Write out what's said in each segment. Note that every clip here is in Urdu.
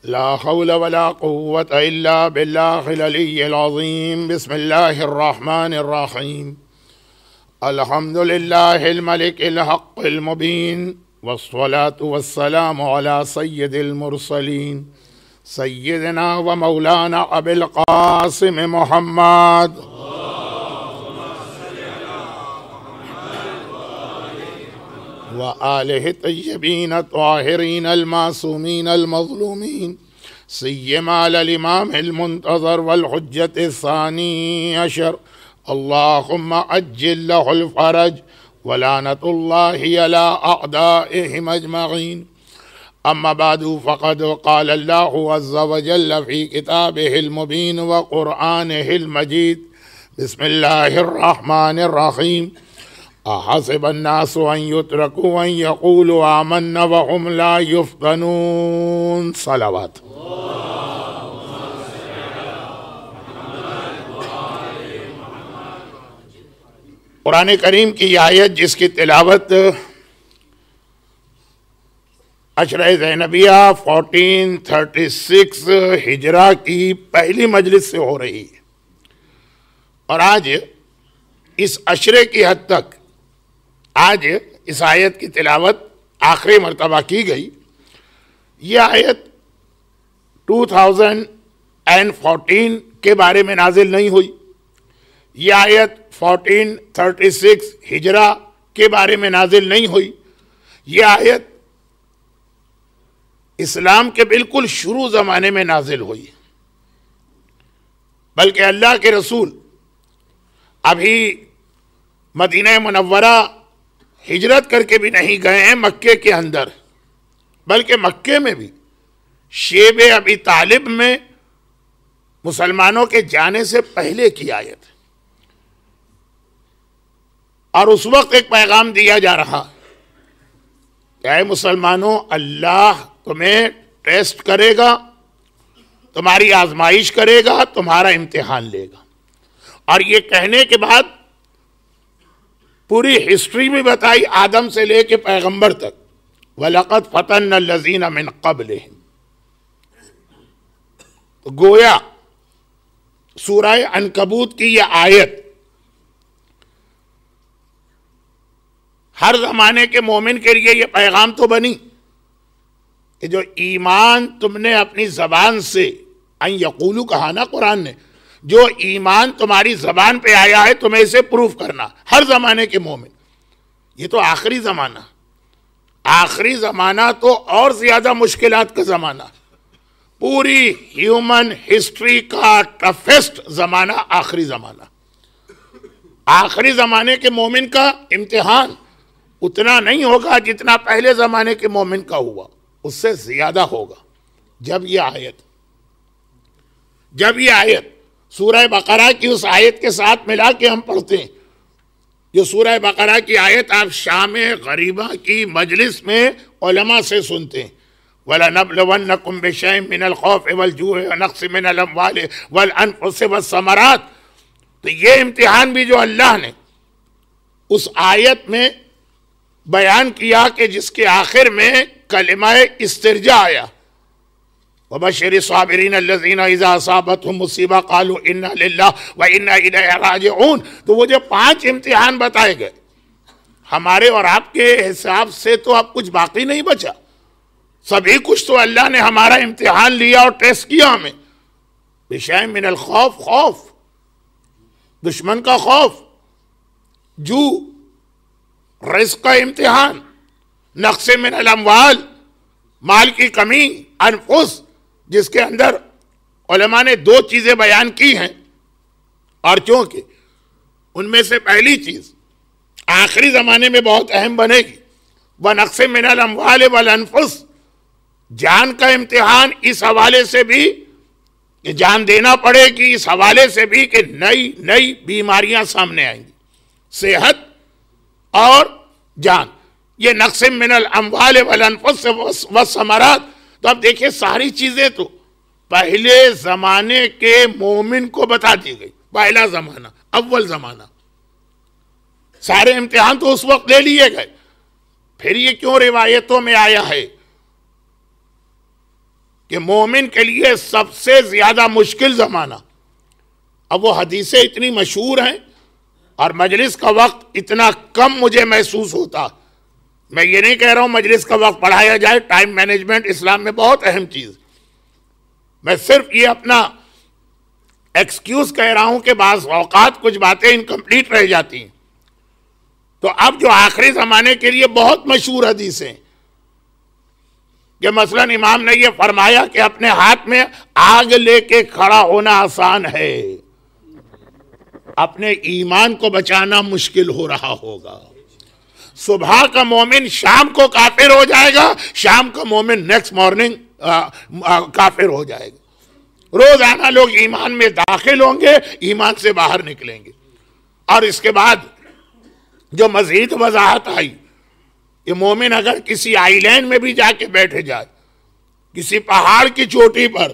لا حول ولا قوة إلا بالله العلي العظيم. بسم الله الرحمن الرحيم. الحمد لله الملك الحق المبين، والصلاة والسلام على سيد المرسلين سيدنا ومولانا أبي القاسم محمد وآله الطيبين الطاهرين المعصومين المظلومين، سيما للإمام المنتظر والحجة الثاني عشر، اللهم عجل له الفرج ولعنة الله على أعدائهم أجمعين. أما بعد، فقد قال الله عز وجل في كتابه المبين وقرآنه المجيد: بسم الله الرحمن الرحيم. أحسب الناس أن يتركوا أن يقولوا آمنا وهم لا يفتنون. صلوات. قرآن کریم کی آیت جس کی تلاوت عشرہ زینبیہ 1436 ہجرہ کی پہلی مجلس سے ہو رہی ہے، اور آج اس عشرے کی حد تک آج اس آیت کی تلاوت آخری مرتبہ کی گئی۔ یہ آیت 2014 کے بارے میں نازل نہیں ہوئی، یہ آیت 1436 ہجرہ کے بارے میں نازل نہیں ہوئی، یہ آیت اسلام کے بالکل شروع زمانے میں نازل ہوئی، بلکہ اللہ کے رسول ابھی مدینہ منورہ ہجرت کر کے بھی نہیں گئے ہیں مکے کے اندر، بلکہ مکے میں بھی شیب ابی طالب میں مسلمانوں کے جانے سے پہلے کی آیت ہے، اور اس وقت ایک پیغام دیا جا رہا کہ اے مسلمانوں، اللہ تمہیں ٹیسٹ کرے گا، تمہاری آزمائش کرے گا، تمہارا امتحان لے گا۔ اور یہ کہنے کے بعد پوری ہسٹری بھی بتائی، آدم سے لے کے پیغمبر تک۔ وَلَقَدْ فَتَنَّا الَّذِينَ مِن قَبْلِهِمْ۔ تو گویا سورہ عنکبوت کی یہ آیت ہر زمانے کے مومن کے لیے یہ پیغام تو بنی کہ جو ایمان تم نے اپنی زبان سے ان یقولو کہا نا قرآن نے، جو ایمان تمہاری زبان پہ آیا ہے تمہیں اسے پروف کرنا، ہر زمانے کے مومن۔ یہ تو آخری زمانہ، آخری زمانہ تو اور زیادہ مشکلات کا زمانہ، پوری ہیومن ہسٹری کا ٹفسٹ زمانہ آخری زمانہ۔ آخری زمانے کے مومن کا امتحان اتنا نہیں ہوگا جتنا پہلے زمانے کے مومن کا ہوا، اس سے زیادہ ہوگا۔ جب یہ آیت سورہ بقرہ کی اس آیت کے ساتھ ملا کے ہم پڑھتے ہیں، جو سورہ بقرہ کی آیت آپ شام غریبہ کی مجلس میں علماء سے سنتے ہیں، وَلَنَبْلُوَنَّكُمْ بِشَيْءٍ مِّنَ الْخَوْفِ وَالْجُوعِ وَنَقْصٍ مِّنَ الْأَمْوَالِ وَالْأَنفُسِ وَالثَّمَرَاتِ۔ تو یہ امتحان بھی جو اللہ نے اس آیت میں بیان کیا کہ جس کے آخر میں کلمہ استرجاع آیا، وَبَشِّرِ الصَّابِرِينَ الَّذِينَ إِذَا أَصَابَتْهُمْ مُصِیبَةٌ قَالُوا إِنَّا لِلَّهِ وَإِنَّا إِلَیْهِ رَاجِعُونَ۔ تو وہ جو 5 امتحان بتائے گئے، ہمارے اور آپ کے حساب سے تو اب کچھ باقی نہیں بچا، سبھی کچھ تو اللہ نے ہمارا امتحان لیا اور ٹیسٹ کیا ہمیں۔ بِشَیْءٍ مِّنَ الْخَوْفِ، خوف، دشمن کا خوف، جو رزق کا امتحان، نقص من الاموال، مال کی کمی، انفس، جس کے اندر علماء نے 2 چیزیں بیان کی ہیں، اور چونکہ ان میں سے پہلی چیز آخری زمانے میں بہت اہم بنے گی، وَنَقْصٍ مِّنَ الْأَمْوَالِ وَالْأَنفُسِ، جان کا امتحان اس حوالے سے بھی کہ جان دینا پڑے گی، اس حوالے سے بھی کہ نئی بیماریاں سامنے آئیں گی، صحت اور جان، یہ نقص من الاموال والانفس والثمرات۔ تو اب دیکھیں ساری چیزیں تو پہلے زمانے کے مومن کو بتا دی گئی، پہلا زمانہ، اول زمانہ، سارے امتحان تو اس وقت لے لیے گئے۔ پھر یہ کیوں روایتوں میں آیا ہے کہ مومن کے لیے سب سے زیادہ مشکل زمانہ، اب وہ حدیثیں اتنی مشہور ہیں اور مجلس کا وقت اتنا کم مجھے محسوس ہوتا. میں یہ نہیں کہہ رہا ہوں مجلس کا وقت بڑھایا جائے، ٹائم مینجمنٹ اسلام میں بہت اہم چیز. میں صرف یہ اپنا ایکسکیوز کہہ رہا ہوں کہ بعض اوقات کچھ باتیں انکمپلیٹ رہ جاتی ہیں. تو اب جو آخری زمانے کے لیے بہت مشہور حدیثیں کہ مثلا امام نے یہ فرمایا کہ اپنے ہاتھ میں آگ لے کے کھڑا ہونا آسان ہے، اپنے ایمان کو بچانا مشکل ہو رہا ہوگا. صبح کا مومن شام کو کافر ہو جائے گا، شام کا مومن نیکسٹ مارننگ کافر ہو جائے گا. روزانہ لوگ ایمان میں داخل ہوں گے، ایمان سے باہر نکلیں گے. اور اس کے بعد جو مزید وضاحت آئی کہ مومن اگر کسی آئی لینڈ میں بھی جا کے بیٹھے جائے، کسی پہاڑ کی چوٹی پر،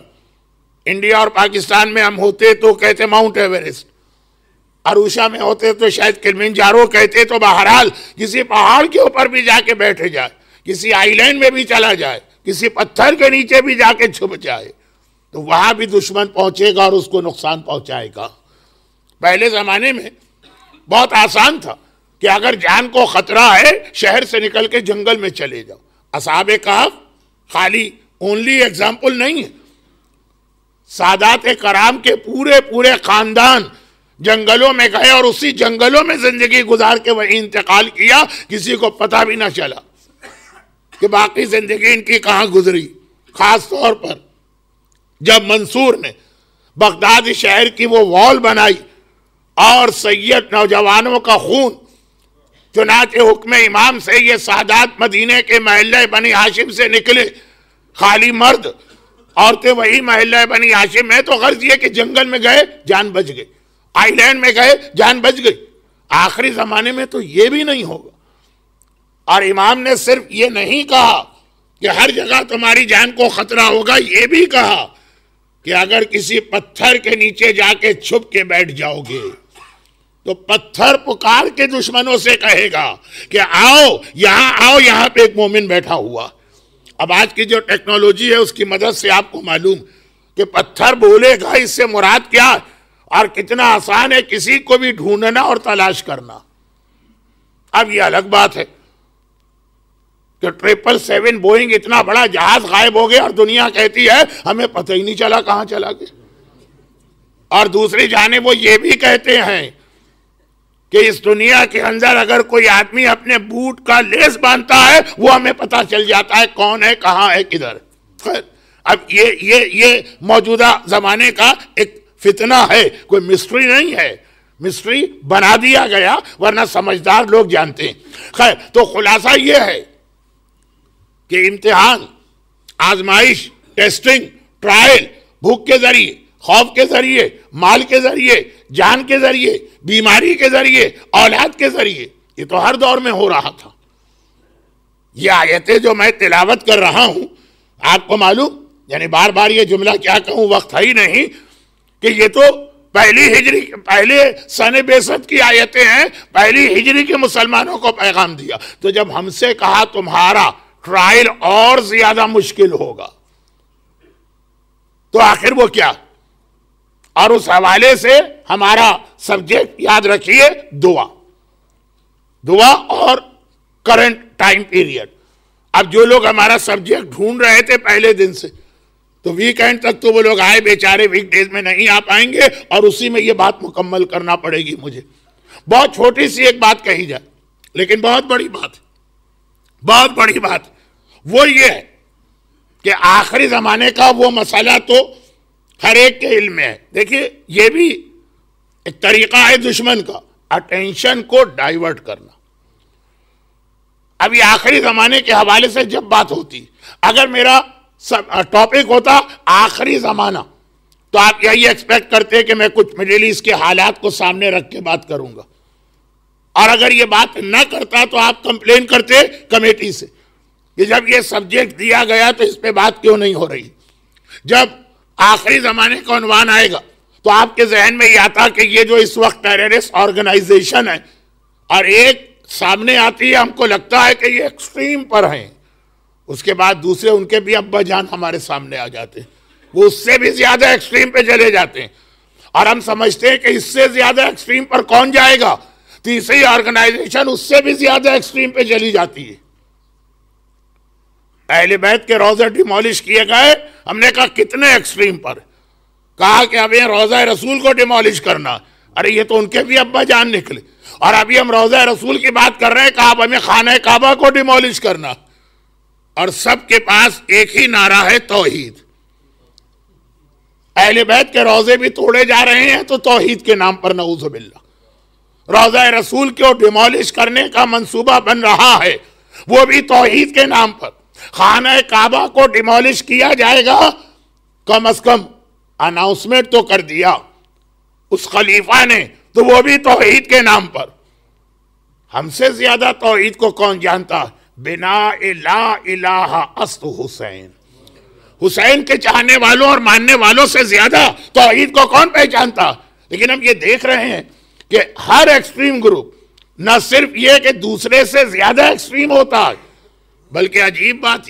انڈیا اور پاکستان میں ہم ہوتے تو کہتے ماؤنٹ ایوریسٹ، اروشا میں ہوتے تو شاید کلمنجارو کہتے، تو بہرحال کسی پہاڑ کے اوپر بھی جا کے بیٹھے جائے، کسی آئی لینڈ میں بھی چلا جائے، کسی پتھر کے نیچے بھی جا کے چھپ جائے، تو وہاں بھی دشمن پہنچے گا اور اس کو نقصان پہنچائے گا. پہلے زمانے میں بہت آسان تھا کہ اگر جان کو خطرہ ہے شہر سے نکل کے جنگل میں چلے جاؤ. اصحاب کہف خالی اونلی ایگزامپل نہیں ہے، سادات کرام کے پورے خاندان جنگلوں میں گئے اور اسی جنگلوں میں زندگی گزار کے وہی انتقال کیا، کسی کو پتہ بھی نہ چلا کہ باقی زندگی ان کی کہاں گزری. خاص طور پر جب منصور نے بغداد شہر کی وہ وال بنائی اور سید نوجوانوں کا خون، چنانچہ حکم امام سے یہ سادات مدینے کے محلہ بنی ہاشم سے نکلے، خالی مرد، عورتیں وہی محلہ بنی ہاشم ہے، تو غرض یہ کہ جنگل میں گئے جان بچ گئی، آئی لینڈ میں گئے جان بچ گئی. آخری زمانے میں تو یہ بھی نہیں ہوگا. اور امام نے صرف یہ نہیں کہا کہ ہر جگہ تمہاری جان کو خطرہ ہوگا، یہ بھی کہا کہ اگر کسی پتھر کے نیچے جا کے چھپ کے بیٹھ جاؤ گے تو پتھر پکار کے دشمنوں سے کہے گا کہ آؤ، یہاں پہ ایک مومن بیٹھا ہوا. اب آج کی جو ٹیکنالوجی ہے اس کی مدد سے آپ کو معلوم کہ پتھر بولے گا اس سے مراد کیا اور کتنا آسان ہے کسی کو بھی ڈھونڈنا اور تلاش کرنا. اب یہ الگ بات ہے کہ 777 بوئنگ اتنا بڑا جہاز غائب ہو گیا اور دنیا کہتی ہے ہمیں پتہ ہی نہیں چلا کہاں چلا گیا. اور دوسری جانب وہ یہ بھی کہتے ہیں کہ اس دنیا کے اندر اگر کوئی آدمی اپنے بوٹ کا لیس باندھتا ہے وہ ہمیں پتہ چل جاتا ہے کون ہے، کہاں ہے، کدھر. اب یہ موجودہ زمانے کا ایک فتنہ ہے، کوئی مسٹری نہیں ہے، مسٹری بنا دیا گیا ورنہ سمجھدار لوگ جانتے ہیں. خیر، تو خلاصہ یہ ہے کہ امتحان، آزمائش، ٹیسٹنگ، ٹرائل، بھوک کے ذریعے، خوف کے ذریعے، مال کے ذریعے، جان کے ذریعے، بیماری کے ذریعے، اولاد کے ذریعے، یہ تو ہر دور میں ہو رہا تھا. یہ آیتیں جو میں تلاوت کر رہا ہوں آپ کو معلوم، یعنی بار بار یہ جملہ کیا کہوں، وقت ہے ہی نہیں، کہ یہ تو پہلے سن بعثت کی آیتیں ہیں، پہلی ہجری کے مسلمانوں کو پیغام دیا. تو جب ہم سے کہا تمہارا ٹرائل اور زیادہ مشکل ہوگا تو آخر وہ کیا. اور اس حوالے سے ہمارا سبجیکٹ یاد رکھیے، دعا اور کرنٹ ٹائم پیریڈ. اب جو لوگ ہمارا سبجیکٹ ڈھونڈ رہے تھے پہلے دن سے، تو ویکینڈ تک تو وہ لوگ آئے بیچارے، ویک ڈیز میں نہیں آ پائیں گے اور اسی میں یہ بات مکمل کرنا پڑے گی مجھے. بہت چھوٹی سی ایک بات کہی جائے لیکن بہت بڑی بات وہ یہ ہے کہ آخری زمانے کا وہ مسئلہ تو ہر ایک کے علم میں ہے. دیکھیے یہ بھی ایک طریقہ ہے دشمن کا، اٹینشن کو ڈائیورٹ کرنا. اب یہ آخری زمانے کے حوالے سے جب بات ہوتی، اگر میرا ٹاپک ہوتا آخری زمانہ تو آپ یہی ایکسپیکٹ کرتے کہ میں کچھ مڈل ایسٹ کے حالات کو سامنے رکھ کے بات کروں گا، اور اگر یہ بات نہ کرتا تو آپ کمپلین کرتے کمیٹی سے کہ جب یہ سبجیکٹ دیا گیا تو اس پہ بات کیوں نہیں ہو رہی. جب آخری زمانے کا عنوان آئے گا تو آپ کے ذہن میں یہ آتا کہ یہ جو اس وقت ٹیررسٹ آرگنائزیشن ہے اور ایک سامنے آتی ہے، ہم کو لگتا ہے کہ یہ ایکسٹریم پر ہیں اس کے بعد دوسرے ان کے بھی ابا جان ہمارے سامنے آ جاتے ہیں، وہ اس سے بھی زیادہ ایکسٹریم پہ چلے جاتے ہیں، اور ہم سمجھتے ہیں کہ اس سے زیادہ ایکسٹریم پر کون جائے گا؟ تیسری آرگنائزیشن اس سے بھی زیادہ ایکسٹریم پہ چلی جاتی ہے۔ اہل بیت کے روضے ڈیمولش کیے گئے، ہم نے کہا کتنے ایکسٹریم پر؟ کہا کہ اب یہ روضہ رسول کو ڈیمولش کرنا، ارے یہ تو ان کے بھی ابا جان نکلے، اور ابھی ہم روضہ رسول کی بات کر رہے ہیں، کہا اب ہمیں خانہ کعبہ کو ڈیمولش کرنا، اور سب کے پاس ایک ہی نعرہ ہے، توحید۔ اہل بیت کے روضے بھی توڑے جا رہے ہیں تو توحید کے نام پر، نعوذ باللہ۔ روضہ رسول کو ڈیمولش کرنے کا منصوبہ بن رہا ہے، وہ بھی توحید کے نام پر۔ خانہ کعبہ کو ڈیمولش کیا جائے گا، کم از کم اناؤنسمنٹ تو کر دیا اس خلیفہ نے، تو وہ بھی توحید کے نام پر۔ ہم سے زیادہ توحید کو کون جانتا؟ بنا لا الہ است حسین، حسین کے چاہنے والوں اور ماننے والوں سے زیادہ توحید کو کون پہچانتا؟ لیکن ہم یہ دیکھ رہے ہیں کہ ہر ایکسٹریم گروپ نہ صرف یہ کہ دوسرے سے زیادہ ایکسٹریم ہوتا ہے، بلکہ عجیب بات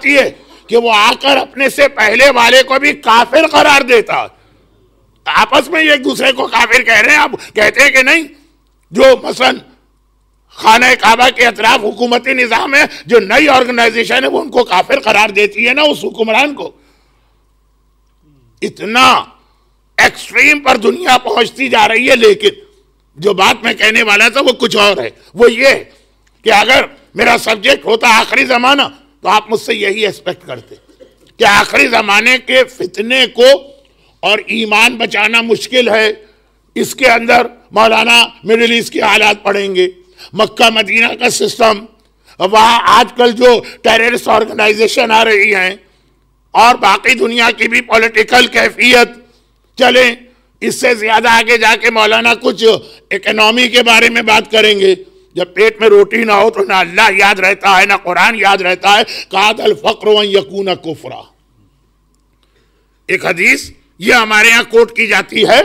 یہ کہ وہ آ کر اپنے سے پہلے والے کو بھی کافر قرار دیتا۔ آپس میں ایک دوسرے کو کافر کہہ رہے ہیں، اب کہتے ہیں کہ نہیں، جو مثلا خانہ کعبہ کے اطراف حکومتی نظام ہے، جو نئی آرگنائزیشن ہے وہ ان کو کافر قرار دیتی ہے نا، اس حکمران کو۔ اتنا ایکسٹریم پر دنیا پہنچتی جا رہی ہے، لیکن جو بات میں کہنے والا تھا وہ کچھ اور ہے۔ وہ یہ کہ اگر میرا سبجیکٹ ہوتا آخری زمانہ تو آپ مجھ سے یہی ایکسپیکٹ کرتے کہ آخری زمانے کے فتنے کو اور ایمان بچانا مشکل ہے، اس کے اندر مولانا مڈل ایسٹ کے حالات پڑھیں گے، مکہ مدینہ کا سسٹم، وہاں آج کل جو ٹیررسٹ آرگنائزیشن آ رہی ہیں، اور باقی دنیا کی بھی پولیٹیکل کیفیت، چلیں اس سے زیادہ آگے جا کے مولانا کچھ اکنامی کے بارے میں بات کریں گے۔ جب پیٹ میں روٹی نہ ہو تو نہ اللہ یاد رہتا ہے، نہ قرآن یاد رہتا ہے۔ کاد الفقر ان یکون کفرا، ایک حدیث یہ ہمارے ہاں کوٹ کی جاتی ہے،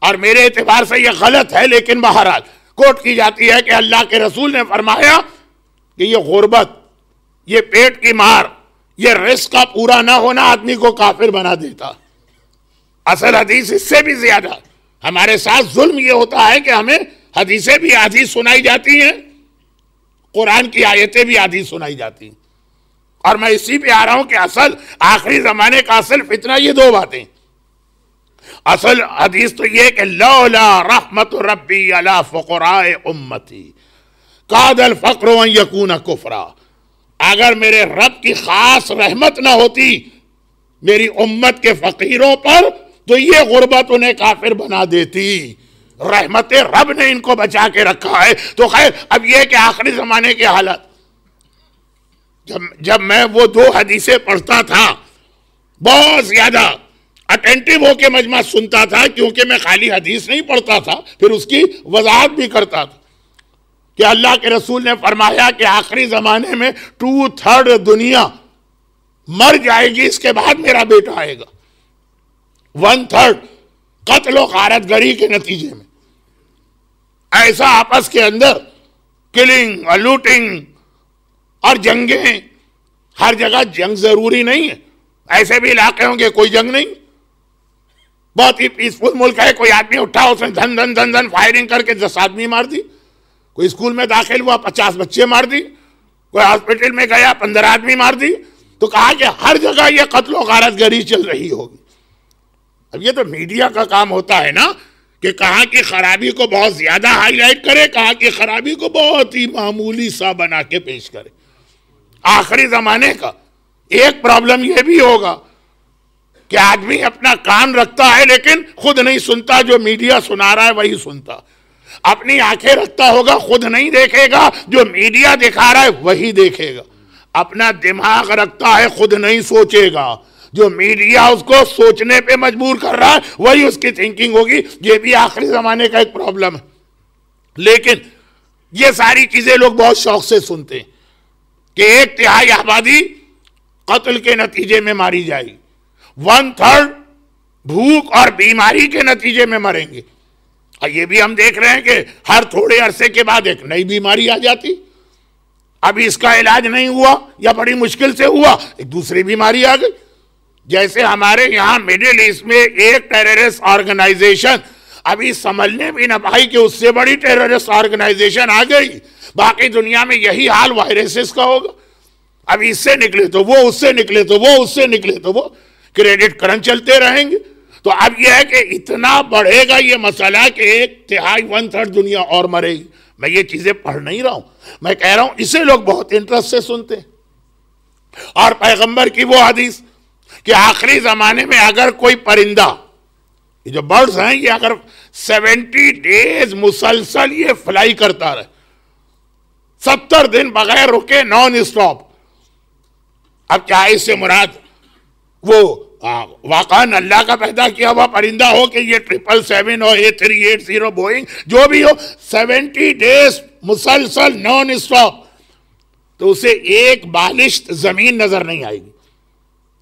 اور میرے اعتبار سے یہ غلط ہے، لیکن بہرحال کوٹ کی جاتی ہے کہ اللہ کے رسول نے فرمایا کہ یہ غربت، یہ پیٹ کی مار، یہ رزق کا پورا نہ ہونا آدمی کو کافر بنا دیتا۔ اصل حدیث اس سے بھی زیادہ ہمارے ساتھ ظلم یہ ہوتا ہے کہ ہمیں حدیثیں بھی آدھی سنائی جاتی ہیں، قرآن کی آیتیں بھی آدھی سنائی جاتی ہیں، اور میں اسی پہ آ رہا ہوں کہ اصل آخری زمانے کا اصل فتنہ یہ دو باتیں۔ اصل حدیث تو یہ کہ لولا رحمت ربی علی فقراء امتی کاد الفقر ان یکون کفرا، اگر میرے رب کی خاص رحمت نہ ہوتی میری امت کے فقیروں پر تو یہ غربت انہیں کافر بنا دیتی۔ رحمت رب نے ان کو بچا کے رکھا ہے۔ تو خیر، اب یہ کہ آخری زمانے کے حالات، جب میں وہ دو حدیثیں پڑھتا تھا بہت زیادہ اٹینٹیو ہو کے مجمع سنتا تھا، کیونکہ میں خالی حدیث نہیں پڑھتا تھا، پھر اس کی وضاحت بھی کرتا تھا کہ اللہ کے رسول نے فرمایا کہ آخری زمانے میں 2/3 دنیا مر جائے گی، اس کے بعد میرا بیٹا آئے گا۔ 1/3 قتل و غارت گری کے نتیجے میں، ایسا آپس کے اندر کلنگ اور لوٹنگ اور جنگیں، ہر جگہ جنگ ضروری نہیں ہے، ایسے بھی علاقے ہوں گے کوئی جنگ نہیں، بہت ہی پیسفل ملک ہے، کوئی آدمی اٹھا اس نے دھن دھن دھن دھن فائرنگ کر کے 10 آدمی مار دی، کوئی اسکول میں داخل ہوا 50 بچے مار دی، کوئی ہاسپٹل میں گیا 15 آدمی مار دی۔ تو کہا کہ ہر جگہ یہ قتل و غارت گری چل رہی ہوگی۔ اب یہ تو میڈیا کا کام ہوتا ہے نا کہ کہاں کی خرابی کو بہت زیادہ ہائی لائٹ کرے، کہاں کی خرابی کو بہت ہی معمولی سا بنا کے پیش کرے۔ آخری زمانے کا ایک پرابلم یہ بھی ہوگا کہ آدمی اپنا کان رکھتا ہے لیکن خود نہیں سنتا، جو میڈیا سنا رہا ہے وہی سنتا، اپنی آنکھیں رکھتا ہوگا خود نہیں دیکھے گا، جو میڈیا دکھا رہا ہے وہی دیکھے گا، اپنا دماغ رکھتا ہے خود نہیں سوچے گا، جو میڈیا اس کو سوچنے پہ مجبور کر رہا ہے وہی اس کی تھنکنگ ہوگی۔ یہ بھی آخری زمانے کا ایک پرابلم ہے، لیکن یہ ساری چیزیں لوگ بہت شوق سے سنتے ہیں کہ 1/3 آبادی قتل کے نتیجے میں ماری جائے گی، 1/3 بھوک اور بیماری کے نتیجے میں مریں گے، اور یہ بھی ہم دیکھ رہے ہیں کہ ہر تھوڑے عرصے کے بعد ایک نئی بیماری آ جاتی. ابھی اس کا علاج نہیں ہوا یا بڑی مشکل سے ہوا, ایک دوسری بیماری آ گئی. جیسے ہمارے یہاں مڈل ایسٹ میں ایک ٹیررسٹ آرگنائزیشن ابھی سمجھنے بھی نہ پائی کہ اس سے بڑی ٹیررسٹ آرگنائزیشن آ گئی. باقی دنیا میں یہی حال وائرسز کا ہوگا. ابھی اس سے نکلے تو وہ, اس سے نکلے تو وہ, اس سے نکلے تو وہ, کریڈٹ کرنچ چلتے رہیں گے. تو اب یہ ہے کہ اتنا بڑھے گا یہ مسئلہ کہ 1/3 دنیا اور مرے گی. میں یہ چیزیں پڑھ نہیں رہا ہوں, میں کہہ رہا ہوں اسے لوگ بہت انٹرسٹ سے سنتے ہیں. اور پیغمبر کی وہ حدیث کہ آخری زمانے میں اگر کوئی پرندہ, یہ جو برڈز ہیں, یہ اگر 70 ڈیز مسلسل یہ فلائی کرتا رہے, 70 دن بغیر رکے, نان اسٹاپ. اب کیا اس سے مراد وہ واقعاً اللہ کا پیدا کیا ہوا پرندہ ہو کہ یہ 777 ہو, A380 بوئنگ جو بھی ہو, 70 ڈیز مسلسل نان اسٹاپ, تو اسے ایک بالشت زمین نظر نہیں آئے گی.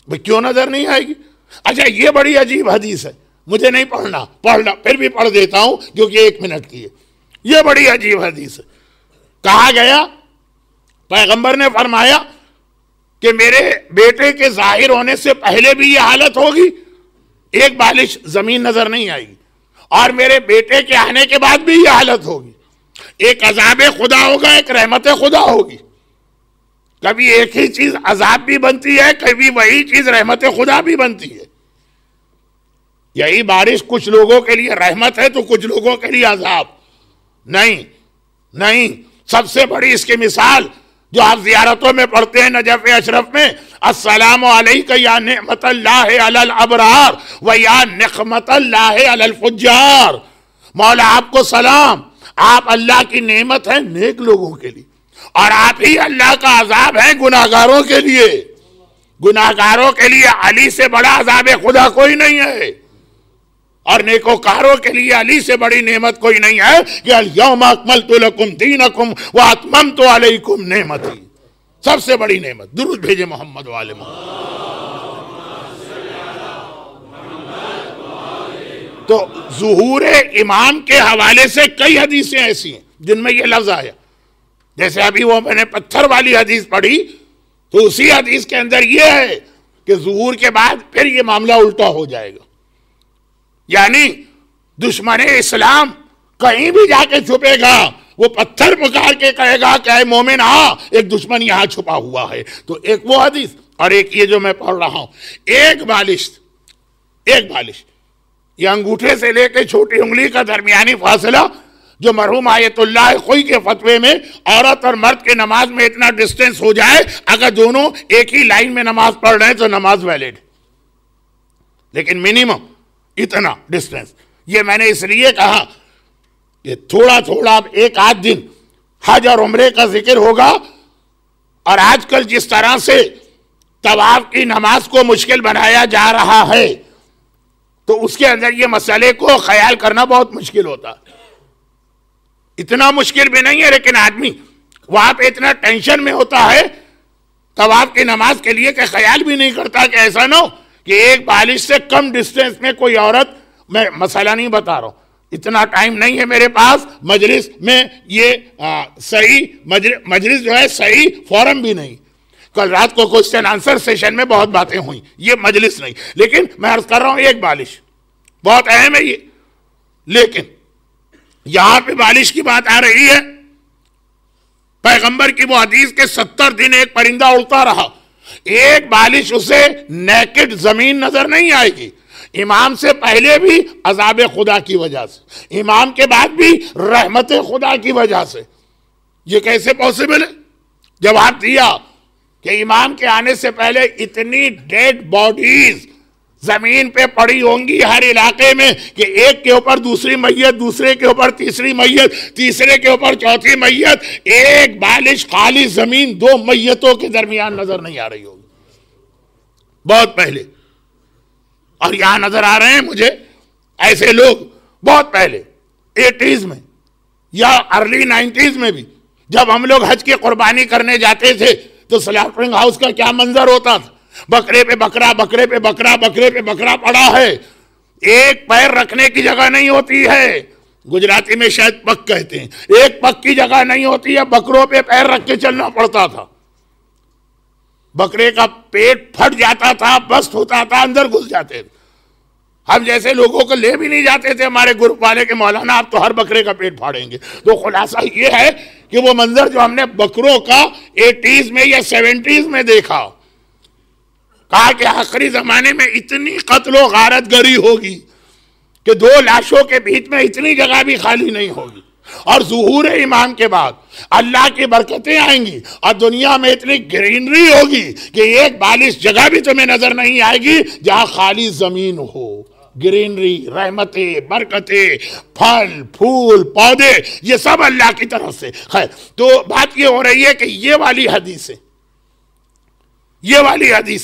بھئی کیوں نظر نہیں آئے گی؟ اچھا یہ بڑی عجیب حدیث ہے, مجھے نہیں پڑھنا پھر بھی پڑھ دیتا ہوں کیونکہ 1 منٹ کی ہے. یہ بڑی عجیب حدیث ہے. کہا گیا, پیغمبر نے فرمایا کہ میرے بیٹے کے ظاہر ہونے سے پہلے بھی یہ حالت ہوگی, ایک بالش زمین نظر نہیں آئے گی, اور میرے بیٹے کے آنے کے بعد بھی یہ حالت ہوگی. ایک عذاب خدا ہوگا, ایک رحمت خدا ہوگی. کبھی ایک ہی چیز عذاب بھی بنتی ہے, کبھی وہی چیز رحمت خدا بھی بنتی ہے. یہی بارش کچھ لوگوں کے لیے رحمت ہے تو کچھ لوگوں کے لیے عذاب. نہیں, سب سے بڑی اس کی مثال جو آپ زیارتوں میں پڑھتے ہیں نجف اشرف میں, السلام علیک یا نعمت اللہ علی الابرار و یا نقمت اللہ علی الفجار. مولا آپ کو سلام, آپ اللہ کی نعمت ہیں نیک لوگوں کے لیے, اور آپ ہی اللہ کا عذاب ہیں گناہگاروں کے لیے. گناہگاروں کے لیے علی سے بڑا عذاب خدا کوئی نہیں ہے, اور نیکوکاروں کے لیے علی سے بڑی نعمت کوئی نہیں ہے کہ الیوم اکملت لکم دینکم واتممت علیکم نعمتی. سب سے بڑی نعمت. درود بھیجے محمد والے محمد. تو ظہور امام کے حوالے سے کئی حدیثیں ایسی ہیں جن میں یہ لفظ آیا. جیسے ابھی وہ میں نے پتھر والی حدیث پڑھی, تو اسی حدیث کے اندر یہ ہے کہ ظہور کے بعد پھر یہ معاملہ الٹا ہو جائے گا. یعنی دشمن اسلام کہیں بھی جا کے چھپے گا, وہ پتھر پکار کے کہے گا کہ اے مومن آ, ایک دشمن یہاں چھپا ہوا ہے. تو ایک وہ حدیث, اور ایک یہ جو میں پڑھ رہا ہوں, ایک بالش, یہ انگوٹھے سے لے کے چھوٹی انگلی کا درمیانی فاصلہ جو مرحوم آیت اللہ خوئی کے فتوے میں عورت اور مرد کے نماز میں اتنا ڈسٹینس ہو جائے, اگر دونوں ایک ہی لائن میں نماز پڑھ رہے ہیں تو نماز ویلڈ, لیکن منیمم اتنا ڈسٹینس. یہ میں نے اس لیے کہا کہ تھوڑا تھوڑا ایک آدھ دن حج اور عمرے کا ذکر ہوگا, اور آج کل جس طرح سے طواف کی نماز کو مشکل بنایا جا رہا ہے, تو اس کے اندر یہ مسئلے کو خیال کرنا بہت مشکل ہوتا ہے. اتنا مشکل بھی نہیں ہے, لیکن آدمی وہاں پہ اتنا ٹینشن میں ہوتا ہے طواف کی نماز کے لیے کہ خیال بھی نہیں کرتا کہ ایسا نہ ہو کہ ایک بالش سے کم ڈسٹینس میں کوئی عورت, میں مسئلہ نہیں بتا رہا ہوں, اتنا ٹائم نہیں ہے میرے پاس مجلس میں, یہ صحیح مجلس جو ہے صحیح فورم بھی نہیں. کل رات کو کوسچن آنسر سیشن میں بہت باتیں ہوئیں, یہ مجلس نہیں, لیکن میں عرض کر رہا ہوں ایک بالش بہت اہم ہے یہ. لیکن یہاں پہ بالش کی بات آ رہی ہے, پیغمبر کی وہ حدیث کے 70 دن ایک پرندہ اڑتا رہا, ایک بالش اسے نیکڈ زمین نظر نہیں آئے گی. امام سے پہلے بھی عذاب خدا کی وجہ سے, امام کے بعد بھی رحمت خدا کی وجہ سے. یہ کیسے پاسبل ہے؟ جواب دیا کہ امام کے آنے سے پہلے اتنی ڈیڈ باڈیز زمین پہ پڑی ہوں گی ہر علاقے میں کہ ایک کے اوپر دوسری میت, دوسرے کے اوپر تیسری میت, تیسرے کے اوپر چوتھی میت, ایک بالش خالی زمین 2 میتوں کے درمیان نظر نہیں آ رہی ہوگی بہت پہلے. اور یہاں نظر آ رہے ہیں مجھے ایسے لوگ بہت پہلے 80s میں یا ارلی 90s میں بھی, جب ہم لوگ حج کی قربانی کرنے جاتے تھے تو سلاٹرنگ ہاؤس کا کیا منظر ہوتا تھا, بکرے پہ بکرا, بکرے پہ بکرا, بکرے پہ بکرا پڑا ہے, ایک پیر رکھنے کی جگہ نہیں ہوتی ہے, گجراتی میں شاید پگ کہتے ہیں. ایک پگ کی جگہ نہیں ہوتی ہے, بکروں پہ پیر رکھ کے چلنا پڑتا تھا. بکرے کا پیٹ پھٹ جاتا تھا, بست ہوتا تھا, اندر گھس جاتے تھے. ہم جیسے لوگوں کو لے بھی نہیں جاتے تھے ہمارے گروپ والے کے مولانا آپ تو ہر بکرے کا پیٹ پھاڑیں گے. تو خلاصہ یہ ہے کہ وہ منظر جو ہم نے بکروں کا 80s میں یا 70s میں دیکھا, کہا کہ آخری زمانے میں اتنی قتل و غارت گری ہوگی کہ 2 لاشوں کے بیچ میں اتنی جگہ بھی خالی نہیں ہوگی. اور ظہور امام کے بعد اللہ کی برکتیں آئیں گی اور دنیا میں اتنی گرینری ہوگی کہ ایک بالش جگہ بھی تمہیں نظر نہیں آئے گی جہاں خالی زمین ہو. گرینری, رحمتیں, برکتیں, پھل پھول پودے, یہ سب اللہ کی طرف سے. خیر, تو بات یہ ہو رہی ہے کہ یہ والی حدیث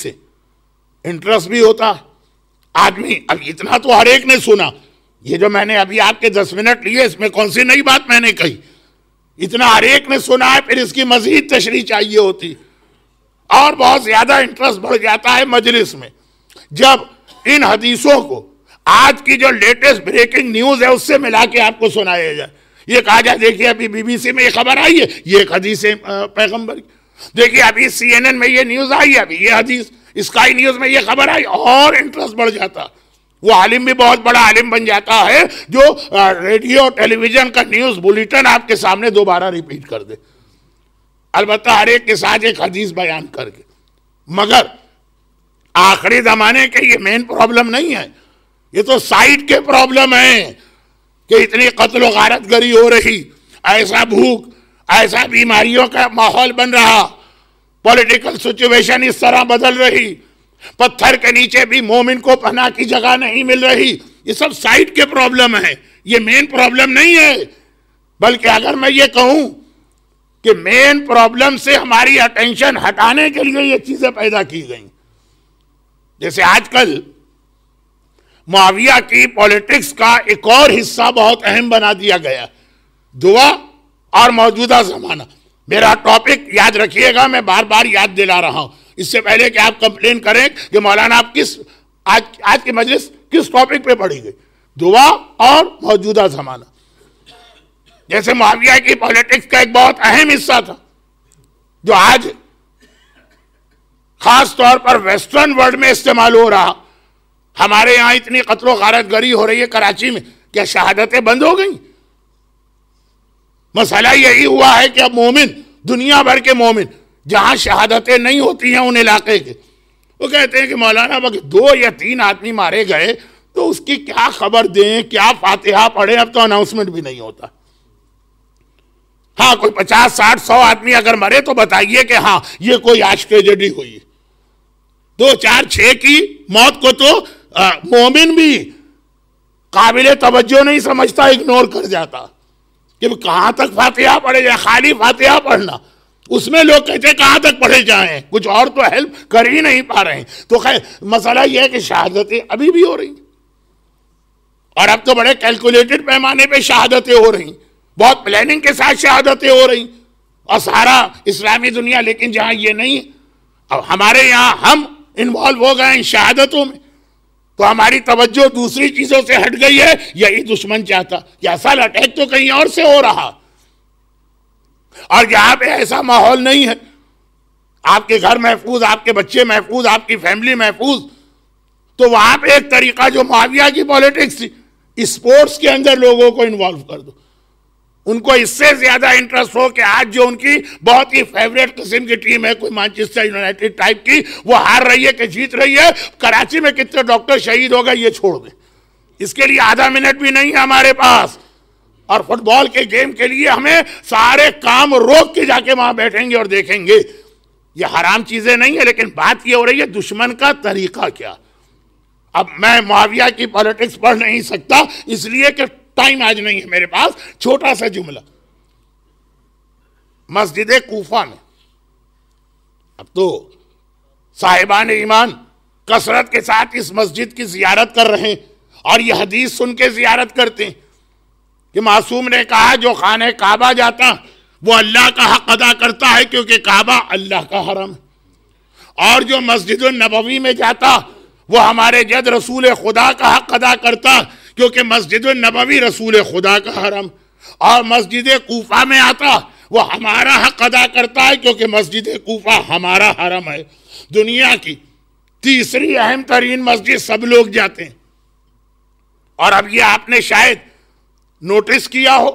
ہے انٹرسٹ بھی ہوتا آدمی. اب اتنا تو ہر ایک نے سنا, یہ جو میں نے ابھی آپ کے 10 منٹ لیے اس میں کون سی نئی بات میں نے کہی, اتنا ہر ایک نے سنا ہے. پھر اس کی مزید تشریح چاہیے ہوتی اور بہت زیادہ انٹرسٹ بڑھ جاتا ہے مجلس میں جب ان حدیثوں کو آج کی جو لیٹسٹ بریکنگ نیوز ہے اس سے ملا کے آپ کو سنایا جائے. یہ کہا جائے دیکھیے ابھی BBC میں یہ خبر آئی ہے, یہ ایک حدیث ہے پیغمبر کی. دیکھیے ابھی CNN میں یہ نیوز آئی ہے, ابھی یہ حدیث, اسکائی نیوز میں یہ خبر آئی, اور انٹرسٹ بڑھ جاتا. وہ عالم بھی بہت بڑا عالم بن جاتا ہے جو ریڈیو ٹیلی ویژن کا نیوز بلیٹن آپ کے سامنے دوبارہ ریپیٹ کر دے, البتہ ہر ایک کے ساتھ ایک حدیث بیان کر کے. مگر آخری زمانے کے یہ مین پرابلم نہیں ہے, یہ تو سائٹ کے پرابلم ہیں کہ اتنی قتل و غارت گری ہو رہی, ایسا بھوک, ایسا بیماریوں کا ماحول بن رہا, پولیٹیکل سچویشن اس طرح بدل رہی, پتھر کے نیچے بھی مومن کو پناہ کی جگہ نہیں مل رہی. یہ سب سائٹ کے پرابلم ہیں, یہ مین پرابلم نہیں ہے. بلکہ اگر میں یہ کہوں کہ مین پرابلم سے ہماری اٹینشن ہٹانے کے لیے یہ چیزیں پیدا کی گئیں, جیسے آج کل معاویہ کی پولیٹکس کا ایک اور حصہ بہت اہم بنا دیا گیا, دعا اور موجودہ زمانہ. میرا ٹاپک یاد رکھیے گا, میں بار بار یاد دلا رہا ہوں, اس سے پہلے کہ آپ کمپلین کریں کہ مولانا آپ آج کی مجلس کس ٹاپک پہ پڑھی گئی, دعا اور موجودہ زمانہ. جیسے معاویہ کی پولیٹکس کا ایک بہت اہم حصہ تھا جو آج خاص طور پر ویسٹرن ورلڈ میں استعمال ہو رہا. ہمارے یہاں اتنی قتل و غارت گری ہو رہی ہے کراچی میں, کیا شہادتیں بند ہو گئیں؟ مسئلہ یہی ہوا ہے کہ اب مومن, دنیا بھر کے مومن جہاں شہادتیں نہیں ہوتی ہیں ان علاقے کے, وہ کہتے ہیں کہ مولانا اگر 2 یا 3 آدمی مارے گئے تو اس کی کیا خبر دیں, کیا فاتحہ پڑھیں, اب تو اناؤنسمنٹ بھی نہیں ہوتا. ہاں کوئی 50 60 100 آدمی اگر مرے تو بتائیے کہ ہاں یہ کوئی آج ٹریجڈی ہوئی. 2 4 6 کی موت کو تو مومن بھی قابل توجہ نہیں سمجھتا, اگنور کر جاتا کہ کہاں تک فاتحہ پڑھے جائے. خالی فاتحہ پڑھنا, اس میں لوگ کہتے ہیں کہاں تک پڑھے جائیں, کچھ اور تو ہیلپ کر ہی نہیں پا رہے ہیں. تو خیر مسئلہ یہ ہے کہ شہادتیں ابھی بھی ہو رہی ہیں, اور اب تو بڑے کیلکولیٹڈ پیمانے پہ شہادتیں ہو رہی, بہت پلاننگ کے ساتھ شہادتیں ہو رہی, اور سارا اسلامی دنیا. لیکن جہاں یہ نہیں, اب ہمارے یہاں ہم انوالو ہو گئے ان شہادتوں میں, تو ہماری توجہ دوسری چیزوں سے ہٹ گئی ہے. یہی دشمن چاہتا کہ اصل اٹیک تو کہیں اور سے ہو رہا, اور یہاں پہ ایسا ماحول نہیں ہے. آپ کے گھر محفوظ, آپ کے بچے محفوظ, آپ کی فیملی محفوظ. تو وہاں پہ ایک طریقہ جو معاویہ کی پولیٹکس تھی, اسپورٹس کے اندر لوگوں کو انوالو کر دو, ان کو اس سے زیادہ انٹرسٹ ہو کہ آج جو ان کی بہت ہی فیوریٹ قسم کی ٹیم ہے, کوئی مانچسٹر یونائٹڈ ٹائپ کی, وہ ہار رہی ہے کہ جیت رہی ہے, کراچی میں کتنے ڈاکٹر شہید ہو گئے یہ چھوڑ دیں, اس کے لیے آدھا منٹ بھی نہیں ہے ہمارے پاس. اور فٹ بال کے گیم کے لیے ہمیں سارے کام روک کے جا کے وہاں بیٹھیں گے اور دیکھیں گے. یہ حرام چیزیں نہیں ہیں, لیکن بات یہ ہو رہی ہے دشمن کا طریقہ کیا. اب میں معاویہ کی پولیٹکس پڑھ نہیں سکتا اس لیے کہ ٹائم آج نہیں ہے میرے پاس. چھوٹا سا جملہ, مسجد کوفہ میں اب تو صاحبان ایمان کثرت کے ساتھ اس مسجد کی زیارت کر رہے ہیں, اور یہ حدیث سن کے زیارت کرتے ہیں کہ معصوم نے کہا جو خانہ کعبہ جاتا وہ اللہ کا حق ادا کرتا ہے کیونکہ کعبہ اللہ کا حرم ہے, اور جو مسجد النبوی میں جاتا وہ ہمارے جد رسول خدا کا حق ادا کرتا کیونکہ مسجد النبوی رسول خدا کا حرم، اور مسجد کوفہ میں آتا وہ ہمارا حق ادا کرتا ہے کیونکہ مسجد کوفہ ہمارا حرم ہے۔ دنیا کی تیسری اہم ترین مسجد سب لوگ جاتے ہیں، اور اب یہ آپ نے شاید نوٹس کیا ہو،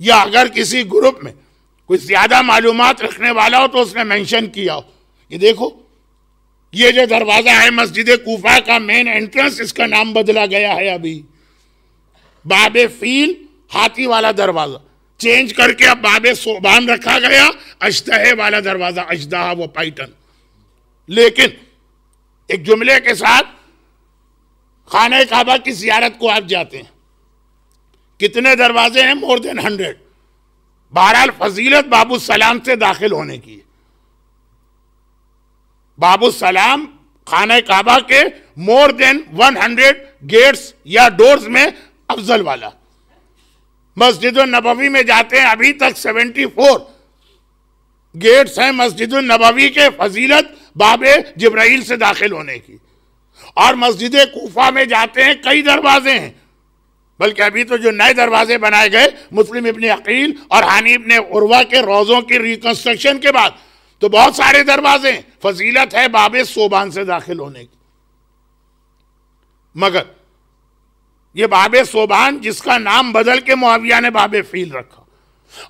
یا اگر کسی گروپ میں کوئی زیادہ معلومات رکھنے والا ہو تو اس نے مینشن کیا ہو، یہ دیکھو یہ جو دروازہ ہے مسجد کوفہ کا مین انٹرنس، اس کا نام بدلا گیا ہے ابھی، باب فیل ہاتھی والا دروازہ چینج کر کے اب باب صوبان رکھا گیا، اژدہے والا دروازہ، اژدہا وہ پائٹن۔ لیکن ایک جملے کے ساتھ خانہ کعبہ کی زیارت کو آپ جاتے ہیں، کتنے دروازے ہیں؟ مور دین 100۔ بہرحال فضیلت باب السلام سے داخل ہونے کی ہے۔ باب السلام خانہ کعبہ کے مور دین 100 گیٹس یا ڈورز میں افضل والا۔ مسجد النبوی میں جاتے ہیں، ابھی تک 74 گیٹس ہیں مسجد النبوی کے، فضیلت باب جبرائیل سے داخل ہونے کی۔ اور مسجد کوفہ میں جاتے ہیں، کئی دروازے ہیں، بلکہ ابھی تو جو نئے دروازے بنائے گئے مسلم ابن عقیل اور ہانی ابن عروہ کے روضوں کی ریکنسٹرکشن کے بعد، تو بہت سارے دروازے ہیں، فضیلت ہے باب صوبان سے داخل ہونے کی۔ مگر یہ باب صوبان جس کا نام بدل کے معاویہ نے باب فیل رکھا،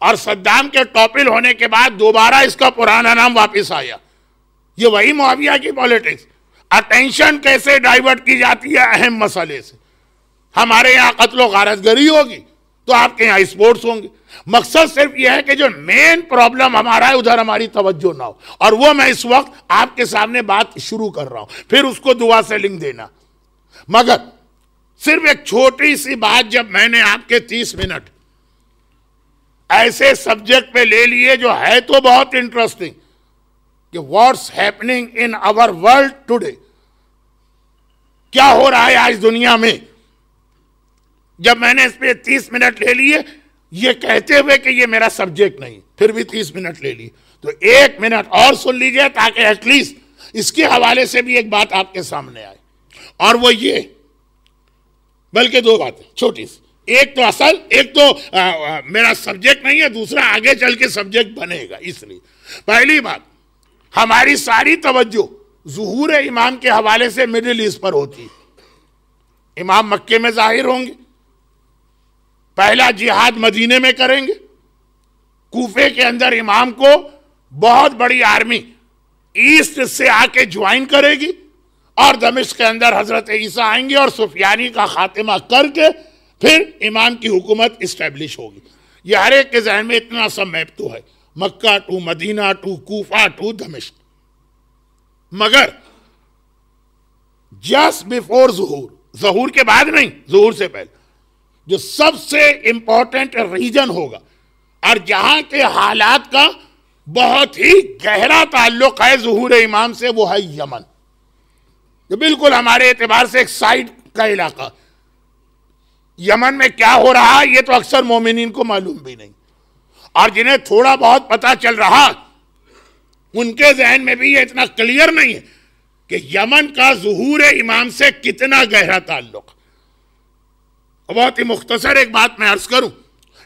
اور صدام کے ٹاپل ہونے کے بعد دوبارہ اس کا پرانا نام واپس آیا، یہ وہی معاویہ کی پولیٹکس۔ اٹینشن کیسے ڈائیورٹ کی جاتی ہے اہم مسئلے سے۔ ہمارے یہاں قتل و غارت گری ہوگی تو آپ کے یہاں اسپورٹس ہوں گے۔ مقصد صرف یہ ہے کہ جو مین پرابلم ہمارا ہے ادھر ہماری توجہ نہ ہو، اور وہ میں اس وقت آپ کے سامنے بات شروع کر رہا ہوں، پھر اس کو دعا سے لنک دینا۔ مگر صرف ایک چھوٹی سی بات، جب میں نے آپ کے 30 منٹ ایسے سبجیکٹ پہ لے لیے جو ہے تو بہت انٹرسٹنگ، کہ what's happening in our world today, کیا ہو رہا ہے آج دنیا میں، جب میں نے اس پہ 30 منٹ لے لیے، یہ کہتے ہوئے کہ یہ میرا سبجیکٹ نہیں، پھر بھی 30 منٹ لے لیے، تو 1 منٹ اور سن لیجئے تاکہ ایٹ لیسٹ اس کے حوالے سے بھی ایک بات آپ کے سامنے آئے، اور وہ یہ، بلکہ 2 باتیں چھوٹی سی، ایک تو اصل، ایک تو میرا سبجیکٹ نہیں ہے، دوسرا آگے چل کے سبجیکٹ بنے گا۔ اس لیے پہلی بات، ہماری ساری توجہ ظہور امام کے حوالے سے مڈل ایسٹ پر ہوتی ہے۔ امام مکے میں ظاہر ہوں گے، پہلا جہاد مدینے میں کریں گے، کوفے کے اندر امام کو بہت بڑی آرمی ایسٹ سے آ کے جوائن کرے گی، اور دمشق کے اندر حضرت عیسیٰ آئیں گے اور سفیانی کا خاتمہ کر کے پھر امام کی حکومت اسٹیبلش ہوگی۔ یہ ہر ایک کے ذہن میں اتنا سا میپ تو ہے، Mecca to Medina to Kufa to دمشق۔ مگر جسٹ بیفور ظہور کے بعد نہیں، ظہور سے پہلے جو سب سے امپورٹنٹ ریجن ہوگا اور جہاں کے حالات کا بہت ہی گہرا تعلق ہے ظہور امام سے، وہ ہے یمن، جو بالکل ہمارے اعتبار سے ایک سائڈ کا علاقہ۔ یمن میں کیا ہو رہا ہے یہ تو اکثر مومنین کو معلوم بھی نہیں، اور جنہیں تھوڑا بہت پتا چل رہا ان کے ذہن میں بھی یہ اتنا کلیئر نہیں ہے کہ یمن کا ظہور امام سے کتنا گہرا تعلق۔ بہت ہی مختصر ایک بات میں عرض کروں،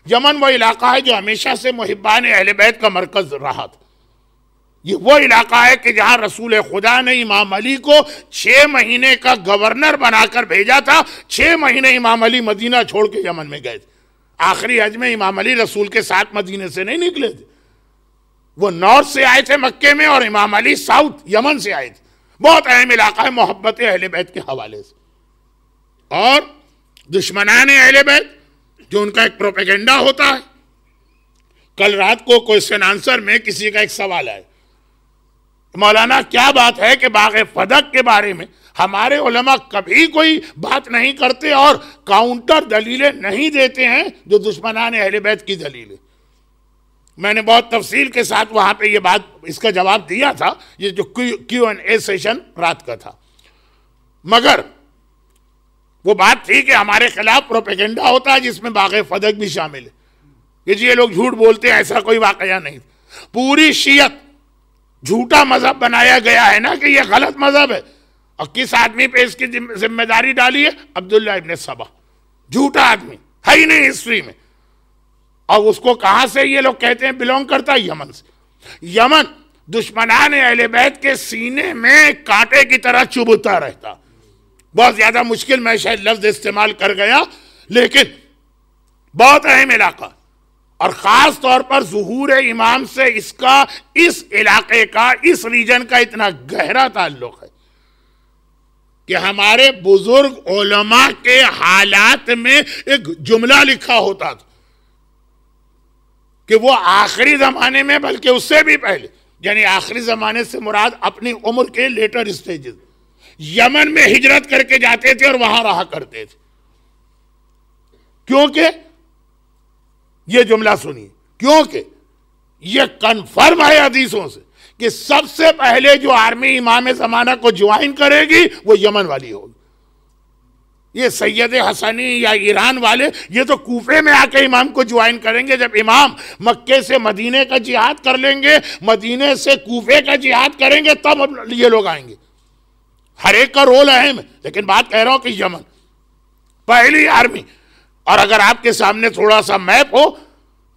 یمن وہ علاقہ ہے جو ہمیشہ سے محبان اہل بیت کا مرکز رہا تھا۔ یہ وہ علاقہ ہے کہ جہاں رسول خدا نے امام علی کو 6 مہینے کا گورنر بنا کر بھیجا تھا۔ 6 مہینے امام علی مدینہ چھوڑ کے یمن میں گئے تھے۔ آخری حج میں امام علی رسول کے ساتھ مدینہ سے نہیں نکلے تھے، وہ نارتھ سے آئے تھے مکے میں، اور امام علی ساؤتھ یمن سے آئے تھے۔ بہت اہم علاقہ ہے محبت اہل بیت کے حوالے سے۔ اور دشمنان اہل بیت جو ان کا ایک پروپیگنڈا ہوتا ہے۔ کل رات کو کوئسچن آنسر میں کسی کا ایک سوال آئے، مولانا کیا بات ہے کہ باغ فدق کے بارے میں ہمارے علماء کبھی کوئی بات نہیں کرتے اور کاؤنٹر دلیلیں نہیں دیتے ہیں جو دشمنان اہل بیت کی دلیلیں؟ میں نے بہت تفصیل کے ساتھ وہاں پہ یہ بات، اس کا جواب دیا تھا، یہ جو کیو این اے سیشن رات کا تھا۔ مگر وہ بات تھی کہ ہمارے خلاف پروپیگنڈا ہوتا ہے جس میں باغ فدق بھی شامل ہے، کہ جی یہ لوگ جھوٹ بولتے ہیں، ایسا کوئی واقعہ نہیں۔ پوری شیعت جھوٹا مذہب بنایا گیا ہے نا کہ یہ غلط مذہب ہے، اور کس آدمی پہ اس کی ذمہ داری ڈالی ہے؟ عبداللہ ابن سبا، جھوٹا آدمی ہے ہی نہیں ہسٹری میں. اور اس کو کہاں سے یہ لوگ کہتے ہیں بلونگ کرتا ہے؟ یمن سے. یمن دشمنان اہل بیت کے سینے میں کانٹے کی طرح چبھتا رہتا. بہت زیادہ مشکل میں شاید لفظ استعمال کر گیا، لیکن بہت اہم علاقہ، اور خاص طور پر ظہور امام سے اس علاقے کا، اس ریجن کا اتنا گہرا تعلق ہے کہ ہمارے بزرگ علماء کے حالات میں ایک جملہ لکھا ہوتا تھا کہ وہ آخری زمانے میں، بلکہ اس سے بھی پہلے، یعنی آخری زمانے سے مراد اپنی عمر کے لیٹر سٹیجز، یمن میں ہجرت کر کے جاتے تھے اور وہاں رہا کرتے تھے. کیونکہ یہ جملہ سنیے، کیونکہ یہ کنفرم ہے حدیثوں سے کہ سب سے پہلے جو آرمی امام زمانہ کو جوائن کرے گی وہ یمن والی ہوگی. یہ سید حسنی یا ایران والے یہ تو کوفے میں آ کے امام کو جوائن کریں گے. جب امام مکے سے مدینے کا جہاد کر لیں گے، مدینے سے کوفے کا جہاد کریں گے، تب یہ لوگ آئیں گے. ہر ایک کا رول اہم ہے، لیکن بات کہہ رہا ہوں کہ یمن پہلی آرمی. اور اگر آپ کے سامنے تھوڑا سا میپ ہو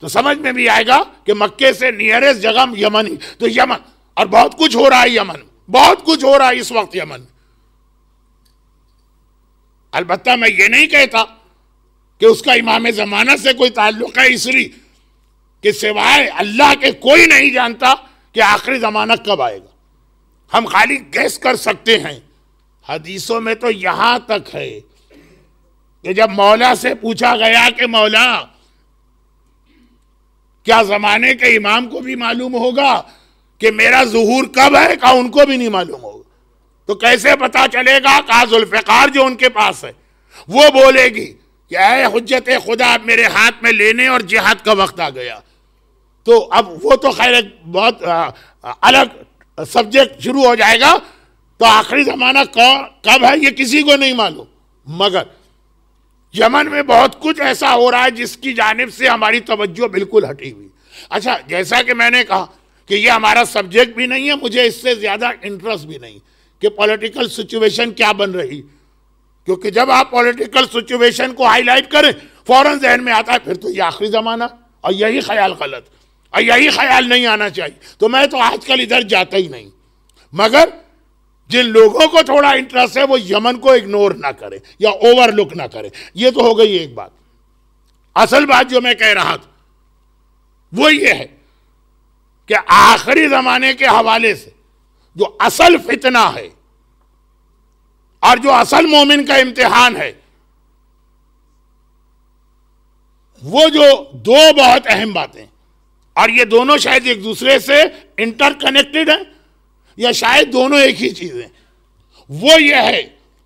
تو سمجھ میں بھی آئے گا کہ مکے سے نیئرسٹ جگہ یمن ہی. تو یمن، اور بہت کچھ ہو رہا ہے یمن، بہت کچھ ہو رہا ہے اس وقت یمن. البتہ میں یہ نہیں کہتا کہ اس کا امام زمانہ سے کوئی تعلق ہے، اس لیے کہ سوائے اللہ کے کوئی نہیں جانتا کہ آخری زمانہ کب آئے گا. ہم خالی گیس کر سکتے ہیں. حدیثوں میں تو یہاں تک ہے کہ جب مولا سے پوچھا گیا کہ مولا کیا زمانے کے امام کو بھی معلوم ہوگا کہ میرا ظہور کب ہے؟ کہا ان کو بھی نہیں معلوم ہوگا. تو کیسے پتا چلے گا؟ کہا ذوالفقار جو ان کے پاس ہے وہ بولے گی کہ اے حجت خدا میرے ہاتھ میں لینے اور جہاد کا وقت آ گیا. تو اب وہ تو خیر ایک بہت الگ سبجیکٹ شروع ہو جائے گا. تو آخری زمانہ کب ہے یہ کسی کو نہیں معلوم. مگر یمن میں بہت کچھ ایسا ہو رہا ہے جس کی جانب سے ہماری توجہ بالکل ہٹی ہوئی. اچھا، جیسا کہ میں نے کہا کہ یہ ہمارا سبجیکٹ بھی نہیں ہے، مجھے اس سے زیادہ انٹرسٹ بھی نہیں کہ پولیٹیکل سچویشن کیا بن رہی، کیونکہ جب آپ پولیٹیکل سچویشن کو ہائی لائٹ کریں فوراً ذہن میں آتا ہے پھر تو یہ آخری زمانہ، اور یہی خیال غلط، اور یہی خیال نہیں آنا چاہیے. تو میں تو آج کل ادھر جاتا ہی نہیں. مگر جن لوگوں کو تھوڑا انٹرسٹ ہے وہ یمن کو اگنور نہ کرے یا اوور لک نہ کرے. یہ تو ہو گئی ایک بات. اصل بات جو میں کہہ رہا تھا وہ یہ ہے کہ آخری زمانے کے حوالے سے جو اصل فتنہ ہے اور جو اصل مومن کا امتحان ہے، وہ جو دو بہت اہم باتیں، اور یہ دونوں شاید ایک دوسرے سے انٹر کنیکٹڈ ہیں یا شاید دونوں ایک ہی چیزیں، وہ یہ ہے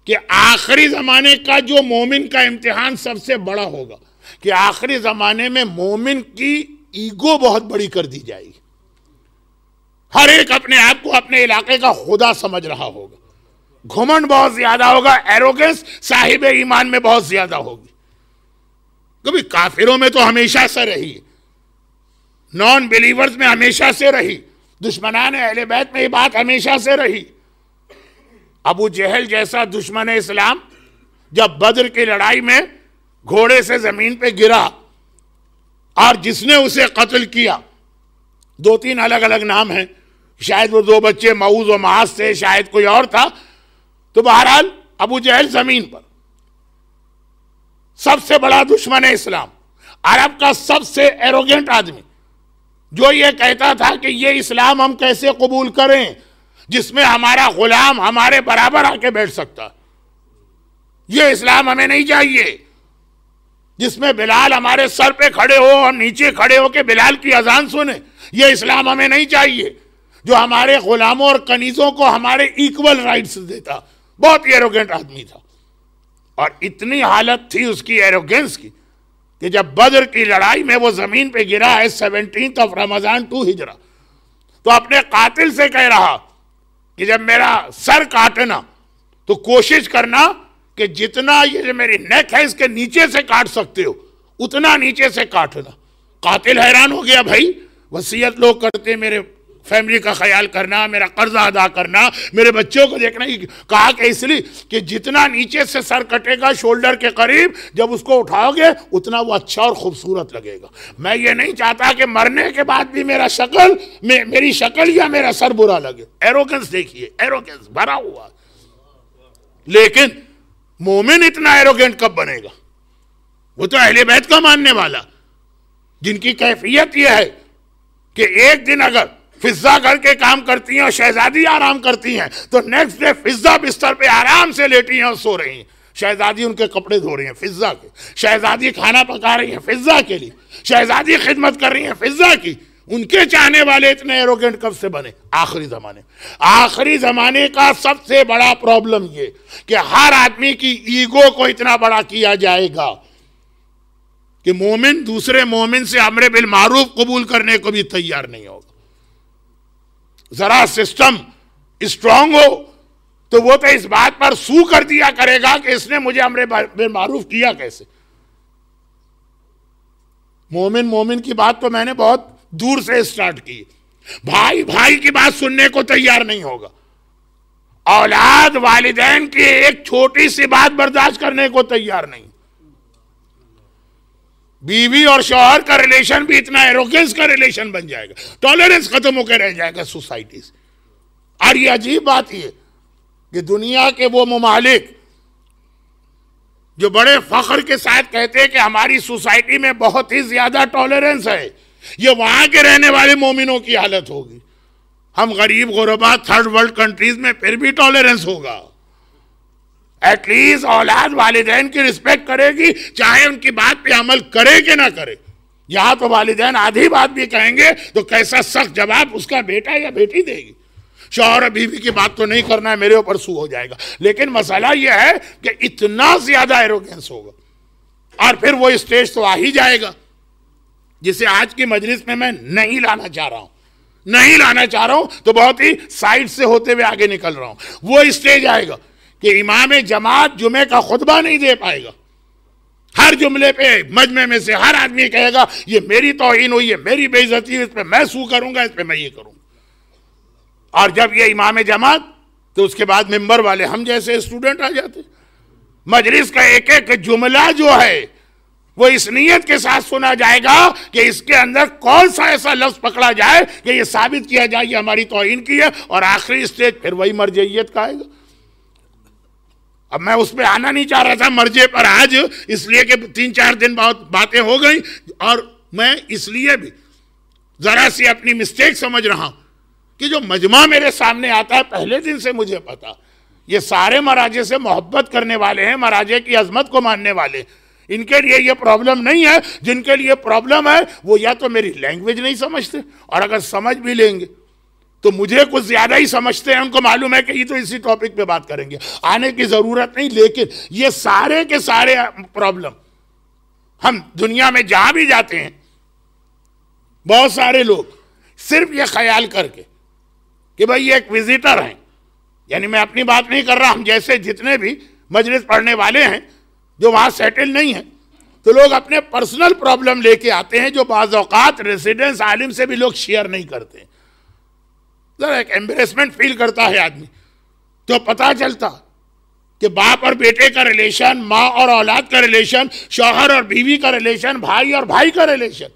کہ آخری زمانے کا جو مومن کا امتحان سب سے بڑا ہوگا کہ آخری زمانے میں مومن کی ایگو بہت بڑی کر دی جائے گی. ہر ایک اپنے آپ کو اپنے علاقے کا خدا سمجھ رہا ہوگا. گھمنڈ بہت زیادہ ہوگا. ایروگنس صاحب ایمان میں بہت زیادہ ہوگی. کبھی کافروں میں تو ہمیشہ سے رہی، نان بلیورز میں ہمیشہ سے رہی، دشمنان اہل بیت میں یہ بات ہمیشہ سے رہی. ابو جہل جیسا دشمن اسلام جب بدر کی لڑائی میں گھوڑے سے زمین پہ گرا اور جس نے اسے قتل کیا، دو تین الگ الگ نام ہیں، شاید وہ دو بچے معوذ و معاذ تھے، شاید کوئی اور تھا. تو بہرحال ابو جہل زمین پر سب سے بڑا دشمن اسلام، عرب کا سب سے ایروگنٹ آدمی، جو یہ کہتا تھا کہ یہ اسلام ہم کیسے قبول کریں جس میں ہمارا غلام ہمارے برابر آ کے بیٹھ سکتا، یہ اسلام ہمیں نہیں چاہیے جس میں بلال ہمارے سر پہ کھڑے ہو اور نیچے کھڑے ہو کے بلال کی اذان سنے، یہ اسلام ہمیں نہیں چاہیے جو ہمارے غلاموں اور کنیزوں کو ہمارے ایکول رائٹس دیتا. بہت ہی ایروگنٹ آدمی تھا. اور اتنی حالت تھی اس کی ایروگنس کی کہ جب بدر کی لڑائی میں وہ زمین پہ گرا ہے 17 رمضان 2 ہجرہ، تو اپنے قاتل سے کہہ رہا کہ جب میرا سر کاٹنا تو کوشش کرنا کہ جتنا یہ جو میری نیک ہے اس کے نیچے سے کاٹ سکتے ہو اتنا نیچے سے کاٹنا. قاتل حیران ہو گیا، بھائی وصیت لوگ کرتے میرے فیملی کا خیال کرنا، میرا قرضہ ادا کرنا، میرے بچوں کو دیکھنا. کہا کہ اس لیے کہ جتنا نیچے سے سر کٹے گا شولڈر کے قریب، جب اس کو اٹھاؤ گے اتنا وہ اچھا اور خوبصورت لگے گا. میں یہ نہیں چاہتا کہ مرنے کے بعد بھی میری شکل یا میرا سر برا لگے. ایروگنس دیکھیے، ایروگنس بھرا ہوا. لیکن مومن اتنا ایروگنٹ کب بنے گا؟ وہ تو اہل بیت کا ماننے والا، جن کی کیفیت یہ ہے کہ ایک دن اگر فضا کر کے کام کرتی ہیں اور شہزادی آرام کرتی ہیں تو نیکسٹ ڈے فضا بستر پہ آرام سے لیٹی ہیں اور سو رہی ہیں. شہزادی ان کے کپڑے دھو رہی ہیں فضا کے، شہزادی کھانا پکا رہی ہیں فضا کے لیے، شہزادی خدمت کر رہی ہیں فضا کی. ان کے چاہنے والے اتنے ایروگنٹ کب سے بنے؟ آخری زمانے. آخری زمانے کا سب سے بڑا پرابلم یہ کہ ہر آدمی کی ایگو کو اتنا بڑا کیا جائے گا کہ مومن دوسرے مومن سے امر بالمعروف قبول کرنے کو بھی تیار نہیں ہوگا. ذرا سسٹم اسٹرانگ ہو تو وہ تو اس بات پر سو کر دیا کرے گا کہ اس نے مجھے امر بالمعروف کیا کیسے. مومن کی بات تو میں نے بہت دور سے اسٹارٹ کی. بھائی کی بات سننے کو تیار نہیں ہوگا. اولاد والدین کی ایک چھوٹی سی بات برداشت کرنے کو تیار نہیں. بیوی اور شوہر کا ریلیشن بھی اتنا ایروگنس کا ریلیشن بن جائے گا، ٹالرنس ختم ہو کے رہ جائے گا سوسائٹی سے. اور یہ عجیب بات یہ کہ دنیا کے وہ ممالک جو بڑے فخر کے ساتھ کہتے ہیں کہ ہماری سوسائٹی میں بہت ہی زیادہ ٹالرنس ہے، یہ وہاں کے رہنے والے مومنوں کی حالت ہوگی. ہم غریب غربا تھرڈ ورلڈ کنٹریز میں پھر بھی ٹالرنس ہوگا. ایٹ لیسٹ اولاد والدین کی رسپیکٹ کرے گی، چاہے ان کی بات پہ عمل کرے کہ نہ کرے. یہاں تو والدین آدھی بات بھی کہیں گے تو کیسا سخت جواب اس کا بیٹا یا بیٹی دے گی. شوہر اور بیوی کی بات تو نہیں کرنا ہے، میرے اوپر سو ہو جائے گا. لیکن مسئلہ یہ ہے کہ اتنا زیادہ ایروگنس ہوگا. اور پھر وہ اسٹیج تو آ ہی جائے گا جسے آج کی مجلس میں نہیں لانا چاہ رہا ہوں تو بہت ہی سائڈ سے ہوتے ہوئے آگے نکل رہا ہوں. وہ اسٹیج آئے گا کہ امام جماعت جمعے کا خطبہ نہیں دے پائے گا. ہر جملے پہ مجمع میں سے ہر آدمی کہے گا یہ میری توہین ہوئی ہے، میری بے عزتی ہوئی، اس پہ میں سو کروں گا، اس پہ میں یہ کروں گا. اور جب یہ امام جماعت تو اس کے بعد ممبر والے ہم جیسے اسٹوڈنٹ آ جاتے. مجلس کا ایک ایک جملہ جو ہے وہ اس نیت کے ساتھ سنا جائے گا کہ اس کے اندر کون سا ایسا لفظ پکڑا جائے کہ یہ ثابت کیا جائے یہ ہماری توہین کی ہے. اور آخری اسٹیج پھر وہی مرجعیت کا آئے گا. اب میں اس پہ آنا نہیں چاہ رہا تھا مرجع پر آج، اس لیے کہ 3-4 دن باتیں ہو گئیں، اور میں اس لیے بھی ذرا سی اپنی مسٹیک سمجھ رہا ہوں کہ جو مجمع میرے سامنے آتا ہے پہلے دن سے مجھے پتا یہ سارے مراجع سے محبت کرنے والے ہیں، مراجع کی عظمت کو ماننے والے. ان کے لیے یہ پرابلم نہیں ہے. جن کے لیے پرابلم ہے وہ یا تو میری لینگویج نہیں سمجھتے، اور اگر سمجھ بھی لیں گے تو مجھے کچھ زیادہ ہی سمجھتے ہیں. ان کو معلوم ہے کہ یہ تو اسی ٹاپک پہ بات کریں گے، آنے کی ضرورت نہیں. لیکن یہ سارے کے سارے پرابلم ہم دنیا میں جہاں بھی جاتے ہیں، بہت سارے لوگ صرف یہ خیال کر کے کہ بھئی یہ ایک وزیٹر ہیں، یعنی میں اپنی بات نہیں کر رہا، ہم جیسے جتنے بھی مجلس پڑھنے والے ہیں جو وہاں سیٹل نہیں ہیں، تو لوگ اپنے پرسنل پرابلم لے کے آتے ہیں جو بعض اوقات ریزیڈنس عالم سے بھی لوگ شیئر نہیں کرتے. ذرا ایک ایمبریسمنٹ فیل کرتا ہے آدمی تو پتہ چلتا کہ باپ اور بیٹے کا ریلیشن، ماں اور اولاد کا ریلیشن، شوہر اور بیوی کا ریلیشن، بھائی اور بھائی کا ریلیشن،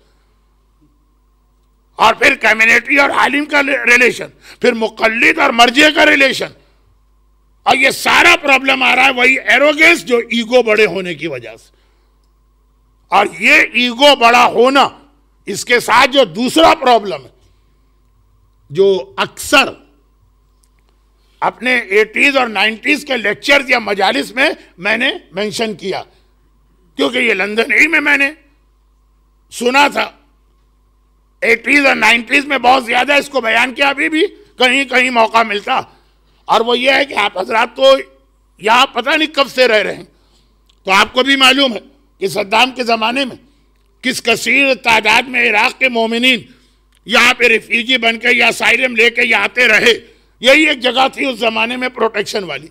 اور پھر کمیونٹی اور عالم کا ریلیشن، پھر مقلد اور مرجع کا ریلیشن. اور یہ سارا پرابلم آ رہا ہے وہی ایروگنس جو ایگو بڑے ہونے کی وجہ سے. اور یہ ایگو بڑا ہونا، اس کے ساتھ جو دوسرا پرابلم ہے جو اکثر اپنے 80s اور 90s کے لیکچرز یا مجالس میں نے مینشن کیا، کیونکہ یہ لندن ہی میں نے سنا تھا. 80s اور 90s میں بہت زیادہ اس کو بیان کیا، ابھی بھی کہیں کہیں موقع ملتا. اور وہ یہ ہے کہ آپ حضرات تو یہاں پتہ نہیں کب سے رہ رہے ہیں، تو آپ کو بھی معلوم ہے کہ صدام کے زمانے میں کس کثیر تعداد میں عراق کے مومنین یہاں پہ ریفیوجی بن کے یا اسائلم لے کے یہ آتے رہے. یہی ایک جگہ تھی اس زمانے میں پروٹیکشن والی،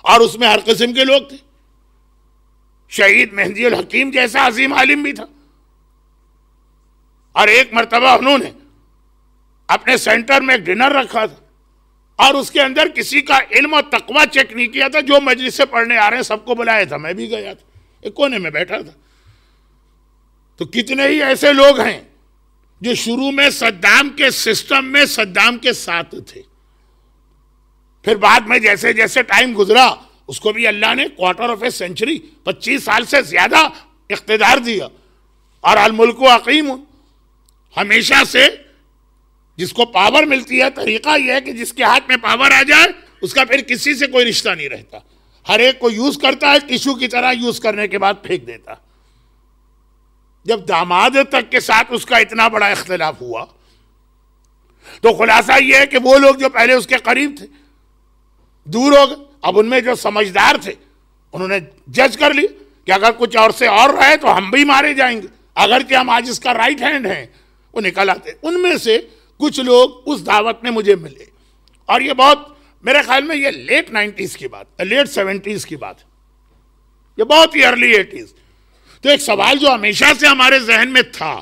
اور اس میں ہر قسم کے لوگ تھے. شہید مہدی الحکیم جیسا عظیم عالم بھی تھا. اور ایک مرتبہ انہوں نے اپنے سینٹر میں ایک ڈنر رکھا تھا اور اس کے اندر کسی کا علم و تقوی چیک نہیں کیا تھا. جو مجلس سے پڑھنے آ رہے ہیں سب کو بلایا تھا, میں بھی گیا تھا, ایک کونے میں بیٹھا تھا. تو کتنے ہی ایسے لوگ ہیں جو شروع میں صدام کے سسٹم میں صدام کے ساتھ تھے, پھر بعد میں جیسے جیسے ٹائم گزرا اس کو بھی اللہ نے کوارٹر آف اے سینچری 25 سال سے زیادہ اقتدار دیا. اور الملک حقیم, ہمیشہ سے جس کو پاور ملتی ہے طریقہ یہ ہے کہ جس کے ہاتھ میں پاور آ جائے اس کا پھر کسی سے کوئی رشتہ نہیں رہتا, ہر ایک کو یوز کرتا ہے, ٹیشو کی طرح یوز کرنے کے بعد پھینک دیتا. جب داماد تک کے ساتھ اس کا اتنا بڑا اختلاف ہوا تو خلاصہ یہ ہے کہ وہ لوگ جو پہلے اس کے قریب تھے دور ہو گئے. اب ان میں جو سمجھدار تھے انہوں نے جج کر لی کہ اگر کچھ اور سے اور رہے تو ہم بھی مارے جائیں گے, اگرچہ ہم آج اس کا رائٹ ہینڈ ہیں. وہ نکل آتے. ان میں سے کچھ لوگ اس دعوت میں مجھے ملے, اور یہ بہت میرے خیال میں یہ لیٹ 90s کی بات, لیٹ 70s کی بات, یہ بہت ہی ارلی 80s. تو ایک سوال جو ہمیشہ سے ہمارے ذہن میں تھا,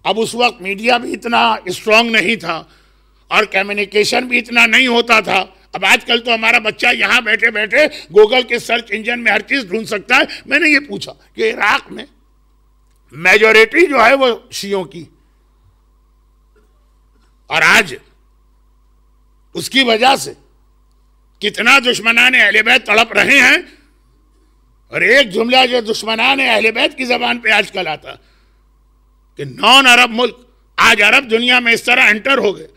اب اس وقت میڈیا بھی اتنا اسٹرانگ نہیں تھا اور کمیونیکیشن بھی اتنا نہیں ہوتا تھا. اب آج کل تو ہمارا بچہ یہاں بیٹھے بیٹھے گوگل کے سرچ انجن میں ہر چیز ڈھونڈ سکتا ہے. میں نے یہ پوچھا کہ عراق میں میجورٹی جو ہے وہ شیعوں کی, اور آج اس کی وجہ سے کتنا دشمنان اہل بیت تڑپ رہے ہیں. اور ایک جملہ جو دشمنان اہل بیت کی زبان پہ آج کل آتا کہ نان عرب ملک, آج عرب دنیا میں اس طرح انٹر ہو گئے.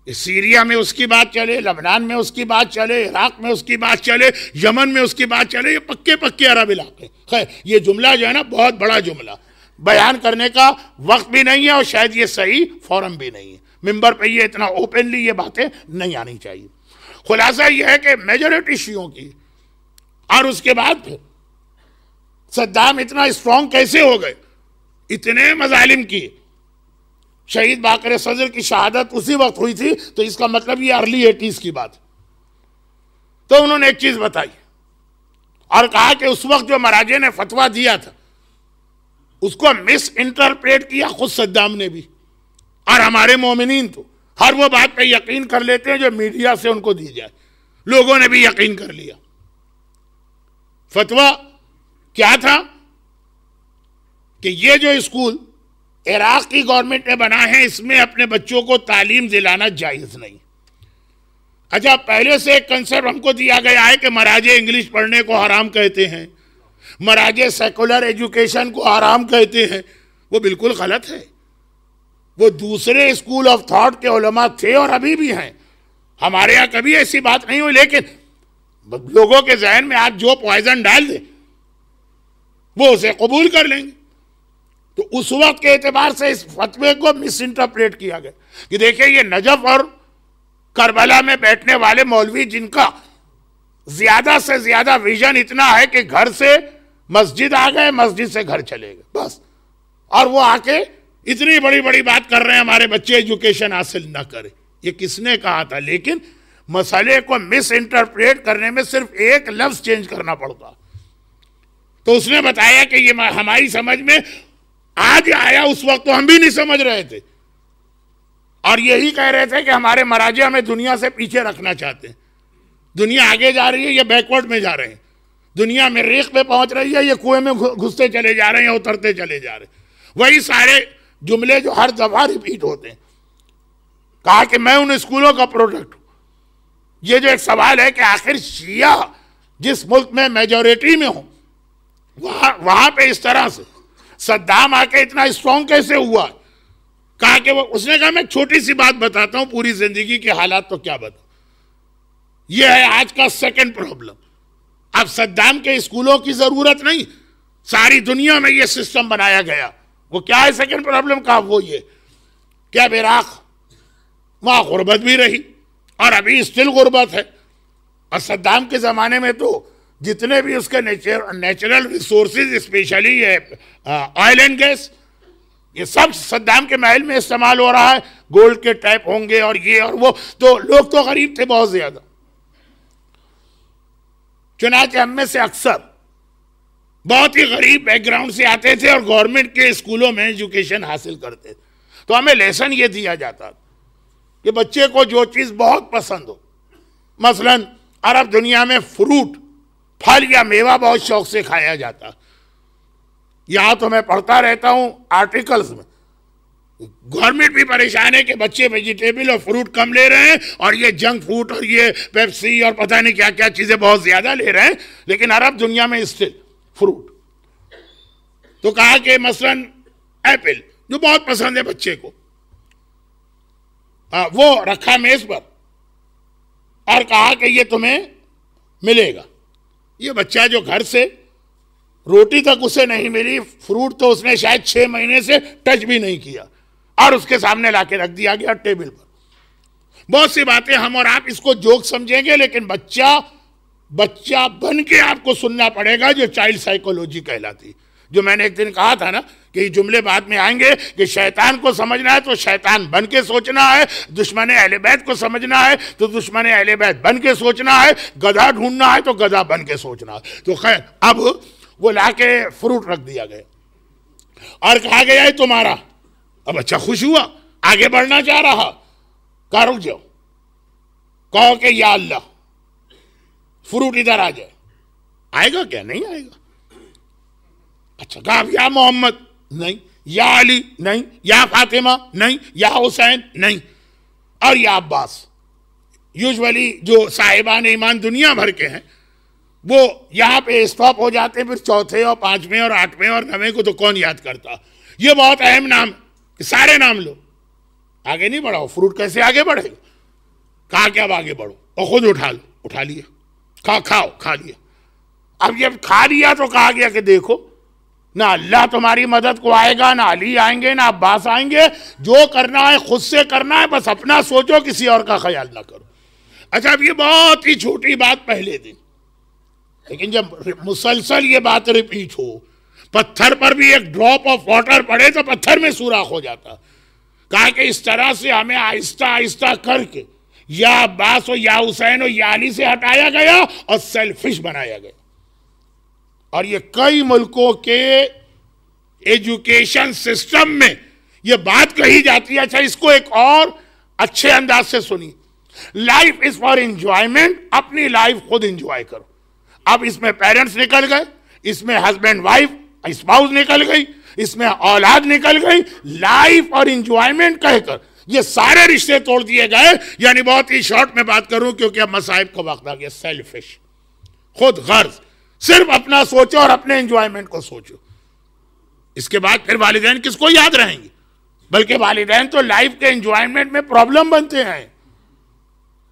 سیریا میں اس کی بات چلے, لبنان میں اس کی بات چلے, عراق میں اس کی بات چلے, یمن میں اس کی بات چلے, یہ پکے پکے عرب علاقے. خیر یہ جملہ جو ہے نا بہت بڑا جملہ, بیان کرنے کا وقت بھی نہیں ہے اور شاید یہ صحیح فورم بھی نہیں ہے. ممبر پہ یہ اتنا اوپنلی یہ باتیں نہیں آنی چاہیے. خلاصہ یہ ہے کہ میجورٹی شیعوں کی, اور اس کے بعد پھر صدام اتنا اسٹرانگ کیسے ہو گئے, اتنے مظالم کیے. شہید باقر صدر کی شہادت اسی وقت ہوئی تھی, تو اس کا مطلب یہ ارلی 80s کی بات. تو انہوں نے ایک چیز بتائی اور کہا کہ اس وقت جو مراجع نے فتویٰ دیا تھا اس کو مس انٹرپریٹ کیا خود صدام نے بھی, اور ہمارے مومنین تو ہر وہ بات پہ یقین کر لیتے ہیں جو میڈیا سے ان کو دی جائے. لوگوں نے بھی یقین کر لیا. فتویٰ کیا تھا کہ یہ جو اسکول عراق کی گورنمنٹ نے بنا ہے اس میں اپنے بچوں کو تعلیم دلانا جائز نہیں. اچھا پہلے سے ایک کنسپٹ ہم کو دیا گیا ہے کہ مراجع انگلش پڑھنے کو حرام کہتے ہیں, مراجع سیکولر ایجوکیشن کو حرام کہتے ہیں. وہ بالکل غلط ہے. وہ دوسرے اسکول آف تھاٹ کے علماء تھے اور ابھی بھی ہیں. ہمارے یہاں کبھی ایسی بات نہیں ہوئی, لیکن لوگوں کے ذہن میں آپ جو پوائزن ڈال دیں وہ اسے قبول کر لیں گے. تو اس وقت کے اعتبار سے اس فتوے کو مس انٹرپریٹ کیا گیا کہ دیکھیں یہ نجف اور کربلا میں بیٹھنے والے مولوی جن کا زیادہ سے زیادہ ویژن اتنا ہے کہ گھر سے مسجد آ گئے, مسجد سے گھر چلے گئے بس, اور وہ آ کے اتنی بڑی بڑی بات کر رہے ہیں ہمارے بچے ایجوکیشن حاصل نہ کرے. یہ کس نے کہا تھا؟ لیکن مسئلے کو مس انٹرپریٹ کرنے میں صرف ایک لفظ چینج کرنا پڑتا. تو اس نے بتایا کہ یہ ہماری سمجھ میں آج آیا, اس وقت تو ہم بھی نہیں سمجھ رہے تھے, اور یہی کہہ رہے تھے کہ ہمارے مراجع ہمیں دنیا سے پیچھے رکھنا چاہتے ہیں. دنیا آگے جا رہی ہے, یہ بیکورڈ میں جا رہے ہیں. دنیا مریخ پہ پہنچ رہی ہے, یہ کنویں میں گھستے چلے جا رہے ہیں, اترتے چلے جا رہے ہیں. وہی سارے جملے جو ہر دفعہ ریپیٹ ہوتے ہیں. کہا کہ میں ان اسکولوں کا پروڈکٹ ہوں. یہ جو ایک سوال ہے کہ آخر شیعہ جس ملک میں میجورٹی میں ہوں وہاں پہ اس طرح سے صدام آ کے اتنا اسٹرانگ کیسے ہوا؟ کہا کہ اس نے کہا میں چھوٹی سی بات بتاتا ہوں, پوری زندگی کے حالات تو کیا بتا. یہ ہے آج کا سیکنڈ پرابلم. اب صدام کے اسکولوں کی ضرورت نہیں, ساری دنیا میں یہ سسٹم بنایا گیا. وہ کیا ہے سیکنڈ پرابلم کا؟ وہ یہ کہ اب عراق وہاں غربت بھی رہی اور ابھی اسٹل غربت ہے. اور صدام کے زمانے میں تو جتنے بھی اس کے natural resources especially oil and gas, یہ سب صدام کے محل میں استعمال ہو رہا ہے. گولڈ کے ٹیپ ہوں گے اور یہ اور وہ, تو لوگ تو غریب تھے بہت زیادہ. چنانچہ ہم میں سے اکثر بہت ہی غریب بیک گراؤنڈ سے آتے تھے اور گورنمنٹ کے اسکولوں میں ایجوکیشن حاصل کرتے تھے. تو ہمیں لیسن یہ دیا جاتا کہ بچے کو جو چیز بہت پسند ہو، مثلا عرب دنیا میں فروٹ، پھل یا میوہ بہت شوق سے کھایا جاتا. یہاں تو میں پڑھتا رہتا ہوں آرٹیکلز میں، گورنمنٹ بھی پریشان ہے کہ بچے ویجیٹیبل اور فروٹ کم لے رہے ہیں، اور یہ جنک فوڈ اور یہ پیپسی اور پتہ نہیں کیا کیا چیزیں بہت زیادہ لے رہے ہیں، لیکن عرب دنیا میں اسٹل فروٹ. تو کہا کہ مثلا ایپل جو بہت پسند ہے بچے کو، وہ رکھا میز پر اور کہا کہ یہ تمہیں ملے گا. یہ بچہ جو گھر سے روٹی تک اسے نہیں ملی، فروٹ تو اس نے شاید 6 مہینے سے ٹچ بھی نہیں کیا، اور اس کے سامنے لا کے رکھ دیا گیا ٹیبل پر. بہت سی باتیں ہم اور آپ اس کو جوک سمجھیں گے، لیکن بچہ بن کے آپ کو سننا پڑے گا، جو چائلڈ سائیکولوجی کہلاتی. جو میں نے ایک دن کہا تھا نا کہ یہ جملے بعد میں آئیں گے کہ شیطان کو سمجھنا ہے تو شیطان بن کے سوچنا ہے، دشمن اہل بیت کو سمجھنا ہے تو دشمن اہل بیت بن کے سوچنا ہے، گدھا ڈھونڈنا ہے تو گدھا بن کے سوچنا ہے. تو خیر، اب وہ لا کے فروٹ رکھ دیا گیا اور کہا گیا ہے تمہارا. اب بچہ خوش ہوا، آگے بڑھنا چاہ رہا. کہا رک جاؤ، کہو کہ یا اللہ فروٹ ادھر آ جائے. آئے گا کیا؟ نہیں آئے گا. اچھا کہا یا محمد نہیں، یا علی نہیں، یا فاطمہ نہیں، یا حسین نہیں، اور یا عباس. یوزولی جو صاحبان ایمان دنیا بھر کے ہیں وہ یہاں پہ اسٹاپ ہو جاتے ہیں، پھر چوتھے اور 5ویں اور 8ویں اور 9ویں کو تو کون یاد کرتا. یہ بہت اہم نام کہ سارے نام لو، آگے نہیں بڑھاؤ. فروٹ کیسے آگے بڑھے گا؟ کہا کہ اب آگے بڑھو اور خود اٹھا لو. اٹھا لیا. کھا لیا. اب جب کھا لیا تو کہا گیا کہ دیکھو، نہ اللہ تمہاری مدد کو آئے گا، نہ علی آئیں گے، نہ عباس آئیں گے. جو کرنا ہے خود سے کرنا ہے، بس اپنا سوچو، کسی اور کا خیال نہ کرو. اچھا اب یہ بہت ہی چھوٹی بات پہلے دن، لیکن جب مسلسل یہ بات ریپیٹ ہو، پتھر پر بھی ایک ڈراپ آف واٹر پڑے تو پتھر میں سوراخ ہو جاتا. کہا کہ اس طرح سے ہمیں آہستہ آہستہ کر کے یا عباس ہو یا حسین ہو یا علی سے ہٹایا گیا اور سیلفش بنایا گیا. اور یہ کئی ملکوں کے ایجوکیشن سسٹم میں یہ بات کہی جاتی ہے. اچھا اس کو ایک اور اچھے انداز سے سنی. لائف از فار انجوائمنٹ، اپنی لائف خود انجوائے کرو. اب اس میں پیرنٹس نکل گئے، اس میں ہسبینڈ وائف اسپاؤس نکل گئی، اس میں اولاد نکل گئی. لائف اور انجوائمنٹ کہہ کر یہ سارے رشتے توڑ دیے گئے. یعنی بہت ہی شارٹ میں بات کروں کیونکہ اب مصائب کا وقت آ گیا. سیلفش، خود غرض، صرف اپنا سوچو اور اپنے انجوائمنٹ کو سوچو. اس کے بعد پھر والدین کس کو یاد رہیں گے؟ بلکہ والدین تو لائف کے انجوائمنٹ میں پرابلم بنتے ہیں.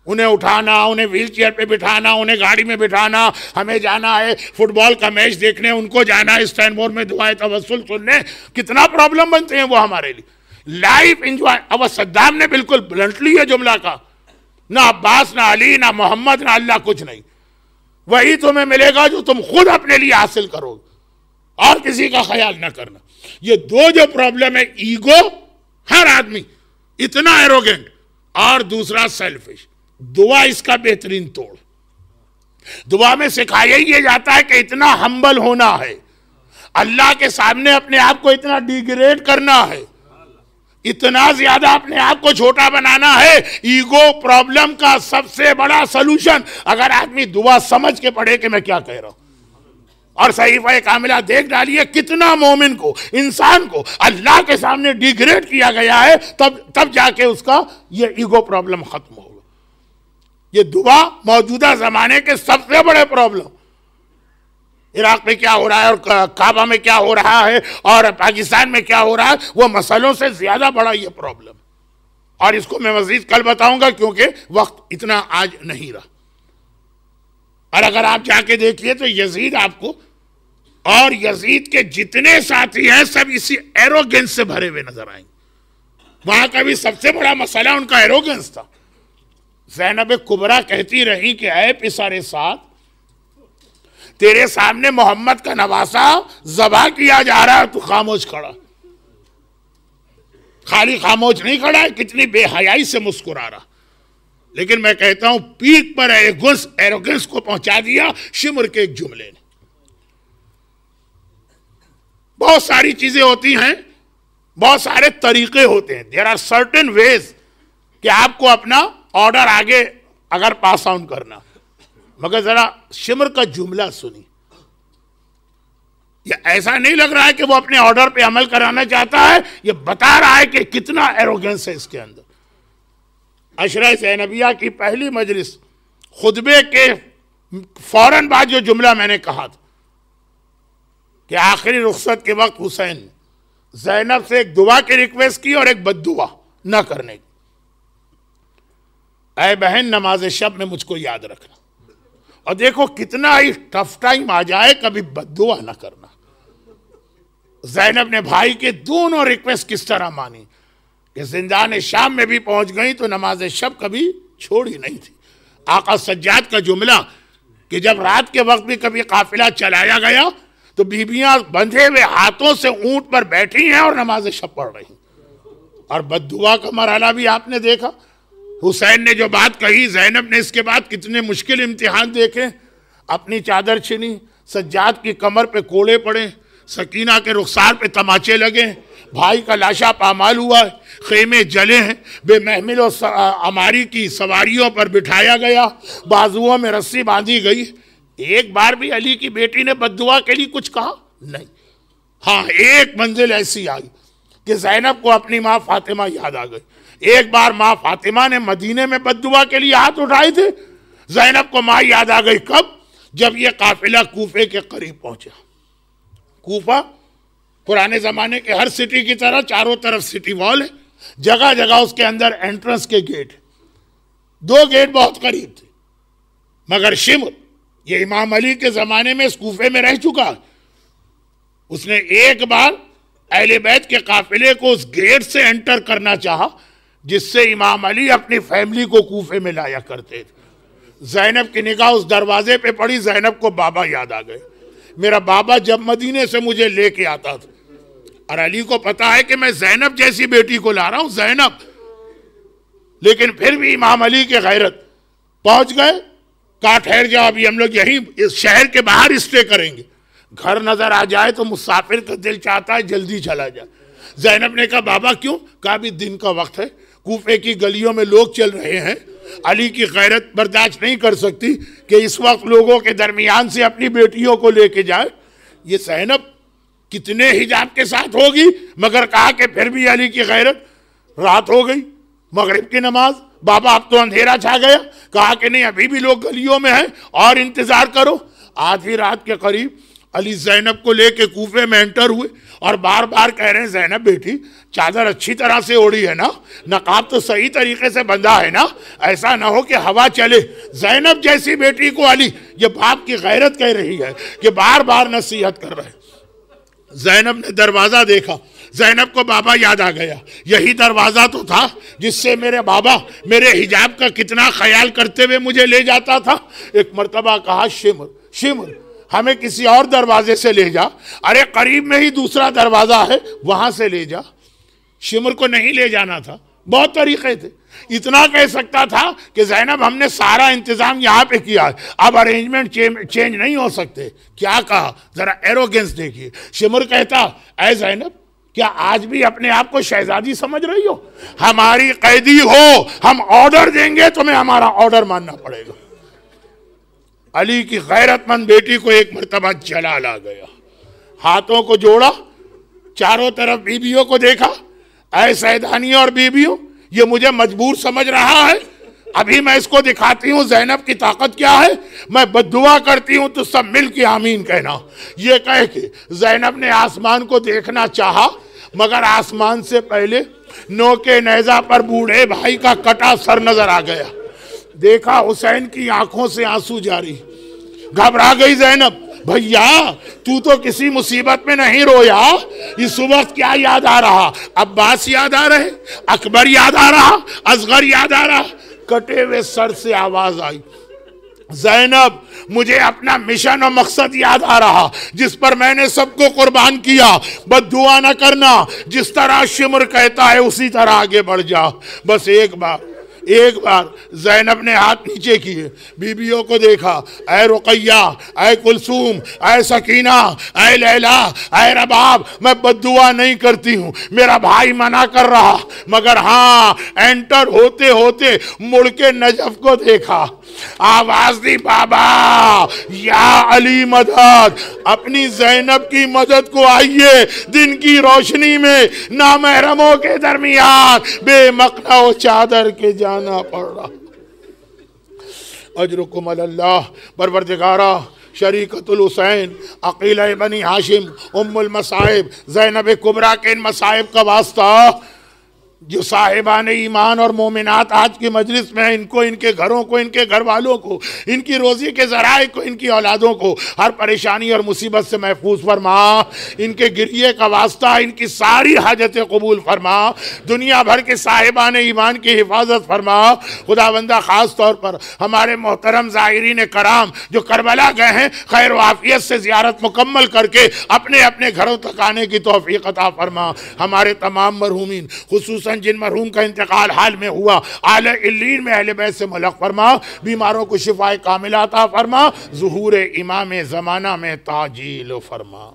انہیں اٹھانا، انہیں ویل چیئر پہ بٹھانا، انہیں گاڑی میں بٹھانا. ہمیں جانا ہے فٹ بال کا میچ دیکھنے، ان کو جانا ہے اسٹینمور میں دعائے توسل سننے. کتنا پرابلم بنتے ہیں وہ ہمارے لیے. Life enjoy. اب صدام نے بالکل بلنٹلی یہ جملہ کہا، نہ عباس، نہ علی، نہ محمد، نہ اللہ، کچھ نہیں. وہی تمہیں ملے گا جو تم خود اپنے لیے حاصل کرو اور کسی کا خیال نہ کرنا. یہ دو جو پرابلم ہے، ایگو، ہر آدمی اتنا ایروگنٹ، اور دوسرا سیلفش. دعا اس کا بہترین توڑ. دعا میں سکھایا ہی یہ جاتا ہے کہ اتنا ہمبل ہونا ہے، اللہ کے سامنے اپنے آپ کو اتنا ڈیگریڈ کرنا ہے، اتنا زیادہ اپنے آپ کو چھوٹا بنانا ہے. ایگو پرابلم کا سب سے بڑا سلوشن اگر آدمی دعا سمجھ کے پڑھے کہ میں کیا کہہ رہا ہوں. اور صحیفہ کاملہ دیکھ ڈالیے کتنا مومن کو، انسان کو اللہ کے سامنے ڈیگریڈ کیا گیا ہے، تب جا کے اس کا یہ ایگو پرابلم ختم ہوگا. یہ دعا موجودہ زمانے کے سب سے بڑے پرابلم. عراق میں کیا ہو رہا ہے اور کعبہ میں کیا ہو رہا ہے اور پاکستان میں کیا ہو رہا ہے، وہ مسئلوں سے زیادہ بڑا یہ پرابلم. اور اس کو میں مزید کل بتاؤں گا کیونکہ وقت اتنا آج نہیں رہا. اور اگر آپ جا کے دیکھیے تو یزید آپ کو اور یزید کے جتنے ساتھی ہیں سب اسی ایروگنس سے بھرے ہوئے نظر آئیں گے. وہاں کا بھی سب سے بڑا مسئلہ ان کا ایروگنس تھا. زینب کبریٰ کہتی رہی کہ اے پسر سعد، تیرے سامنے محمد کا نواسا ذبح کیا جا رہا ہے، تو خاموش کھڑا. خالی خاموش نہیں کھڑا ہے، کتنی بے حیائی سے مسکرا رہا. لیکن میں کہتا ہوں پیٹ پر ایروگنس کو پہنچا دیا شمر کے ایک جملے نے. بہت ساری چیزیں ہوتی ہیں بہت سارے طریقے ہوتے ہیں. دیر آر سرٹن ویز کہ آپ کو اپنا آرڈر آگے اگر پاس آن کرنا. مگر ذرا شمر کا جملہ سنی. یہ ایسا نہیں لگ رہا ہے کہ وہ اپنے آرڈر پہ عمل کرانا چاہتا ہے, یہ بتا رہا ہے کہ کتنا ایروگنس ہے اس کے اندر. عشرہ زینبیہ کی پہلی مجلس, خطبے کے فوراً بعد جو جملہ میں نے کہا تھا کہ آخری رخصت کے وقت حسین نے زینب سے ایک دعا کی ریکویسٹ کی اور ایک بد دعا نہ کرنے کی. اے بہن, نماز شب میں مجھ کو یاد رکھنا. اور دیکھو کتنا ہی ٹف ٹائم آ جائے کبھی بد دعا نہ کرنا. زینب نے بھائی کے دونوں ریکویسٹ کس طرح مانی کہ زندان شام میں بھی پہنچ گئی تو نماز شب کبھی چھوڑی نہیں تھی. آقا سجاد کا جملہ کہ جب رات کے وقت بھی کبھی قافلہ چلایا گیا تو بیبیاں بندھے ہوئے ہاتھوں سے اونٹ پر بیٹھی ہیں اور نماز شب پڑھ رہی ہیں. اور بد دعا کا مرحلہ بھی آپ نے دیکھا. حسین نے جو بات کہی, زینب نے اس کے بعد کتنے مشکل امتحان دیکھے. اپنی چادر چھنی, سجاد کی کمر پہ کوڑے پڑے, سکینہ کے رخسار پہ تماچے لگے, بھائی کا لاشا پامال ہوا ہے, خیمے جلے ہیں, بے محمل و عماری کی سواریوں پر بٹھایا گیا, بازوؤں میں رسی باندھی گئی. ایک بار بھی علی کی بیٹی نے بد دعا کے لیے کچھ کہا نہیں. ہاں, ایک منزل ایسی آئی کہ زینب کو اپنی ماں فاطمہ یاد آ گئی. ایک بار ماں فاطمہ نے مدینے میں بد دعا کے لیے ہاتھ اٹھائے تھے, زینب کو ماں یاد آ گئی. کب؟ جب یہ قافلہ کوفے کے قریب پہنچا. کوفہ پرانے زمانے کے ہر سٹی کی طرح چاروں طرف سٹی وال ہے, جگہ جگہ اس کے اندر انٹرنس کے گیٹ. 2 گیٹ بہت قریب تھے. مگر شمر یہ امام علی کے زمانے میں اس کوفے میں رہ چکا. اس نے ایک بار اہل بیت کے قافلے کو اس گیٹ سے انٹر کرنا چاہا جس سے امام علی اپنی فیملی کو کوفے میں لایا کرتے تھے. زینب کی نگاہ اس دروازے پہ پڑی. زینب کو بابا یاد آ گئے. میرا بابا جب مدینے سے مجھے لے کے آتا تھا, اور علی کو پتا ہے کہ میں زینب جیسی بیٹی کو لا رہا ہوں, زینب. لیکن پھر بھی امام علی کے غیرت. پہنچ گئے, کہا ٹھہر جاؤ, ابھی ہم لوگ یہیں اس شہر کے باہر اسٹے کریں گے. گھر نظر آ جائے تو مسافر کا دل چاہتا ہے جلدی چلا جائے. زینب نے کہا بابا کیوں؟ کہا ابھی دن کا وقت ہے, کوفے کی گلیوں میں لوگ چل رہے ہیں, علی کی غیرت برداشت نہیں کر سکتی کہ اس وقت لوگوں کے درمیان سے اپنی بیٹیوں کو لے کے جائے. یہ زینب کتنے حجاب کے ساتھ ہوگی, مگر کہا کہ پھر بھی علی کی غیرت. رات ہو گئی, مغرب کی نماز. بابا اب تو اندھیرا چھا گیا. کہا کہ نہیں, ابھی بھی لوگ گلیوں میں ہیں اور انتظار کرو. آدھی رات کے قریب علی زینب کو لے کے کوفے میں انٹر ہوئے اور بار بار کہہ رہے ہیں زینب بیٹی چادر اچھی طرح سے اوڑی ہے نا, نقاب تو صحیح طریقے سے بندھا ہے نا, ایسا نہ ہو کہ ہوا چلے. زینب جیسی بیٹی کو علی, یہ باپ کی غیرت کہہ رہی ہے کہ بار بار نصیحت کر رہے. زینب نے دروازہ دیکھا, زینب کو بابا یاد آ گیا. یہی دروازہ تو تھا جس سے میرے بابا میرے حجاب کا کتنا خیال کرتے ہوئے مجھے لے جاتا تھا. ایک مرتبہ کہا شمر ہمیں کسی اور دروازے سے لے جا. ارے قریب میں ہی دوسرا دروازہ ہے, وہاں سے لے جا. شمر کو نہیں لے جانا تھا, بہت طریقے تھے. اتنا کہہ سکتا تھا کہ زینب ہم نے سارا انتظام یہاں پہ کیا ہے, اب ارینجمنٹ چینج نہیں ہو سکتے. کیا کہا, ذرا ایروگنس دیکھیے. شمر کہتا اے زینب کیا آج بھی اپنے آپ کو شہزادی سمجھ رہی ہو؟ ہماری قیدی ہو, ہم آرڈر دیں گے تمہیں ہمارا آرڈر ماننا پڑے گا. علی کی غیرت مند بیٹی کو ایک مرتبہ جلال آ گیا. ہاتھوں کو جوڑا, چاروں طرف بیویوں کو دیکھا. اے سیدانیوں اور بیویوں, یہ مجھے مجبور سمجھ رہا ہے. ابھی میں اس کو دکھاتی ہوں زینب کی طاقت کیا ہے. میں بد دعا کرتی ہوں تو سب مل کے آمین کہنا. یہ کہہ کے زینب نے آسمان کو دیکھنا چاہا, مگر آسمان سے پہلے نوکے نیزہ پر بوڑھے بھائی کا کٹا سر نظر آ گیا. دیکھا حسین کی آنکھوں سے آنسو جاری. گھبرا گئی زینب. بھیا تو کسی مصیبت میں نہیں رویا, اس وقت کیا یاد آ رہا؟ عباس یاد آ رہے, اکبر یاد آ رہا, اصغر یاد آ رہا. کٹے ہوئے سر سے آواز آئی, زینب مجھے اپنا مشن اور مقصد یاد آ رہا جس پر میں نے سب کو قربان کیا. بد دعا نہ کرنا, جس طرح شمر کہتا ہے اسی طرح آگے بڑھ جا. بس ایک بار ایک بار زینب نے ہاتھ نیچے کیے، بیویوں کو دیکھا، اے رقیہ، اے کلثوم، اے سکینہ، اے لیلا، اے رباب، میں بد دعا نہیں کرتی ہوں، میرا بھائی منع کر رہا، مگر ہاں انٹر ہوتے ہوتے مڑ کے نجف کو دیکھا، آواز دی بابا یا علی مدد، اپنی زینب کی مدد کو آئیے، دن کی روشنی میں نامحرموں کے درمیان بے مقنع و چادر کے جانا پڑ رہا۔ اجرکم اللہ، پروردگارہ شریکت الحسین، عقیلہ بنی ہاشم، ام المصائب، زینب کبریٰ کے ان مصائب کا واسطہ جو صاحبان ایمان اور مومنات آج کی مجلس میں، ان کو، ان کے گھروں کو، ان کے گھر والوں کو، ان کی روزی کے ذرائع کو، ان کی اولادوں کو ہر پریشانی اور مصیبت سے محفوظ فرما، ان کے گریے کا واسطہ ان کی ساری حاجتیں قبول فرما، دنیا بھر کے صاحبان ایمان کی حفاظت فرما۔ خداوندہ خاص طور پر ہمارے محترم زائرین کرام جو کربلا گئے ہیں، خیر و عافیت سے زیارت مکمل کر کے اپنے اپنے گھروں تک آنے کی توفیق عطا فرما۔ ہمارے تمام مرحومین، خصوصاً جن مرحوم کا انتقال حال میں ہوا، اعلی علیین میں اہل بیت سے ملق فرما، بیماروں کو شفاء کاملہ عطا فرما، ظہور امام زمانہ میں تعجیل فرما۔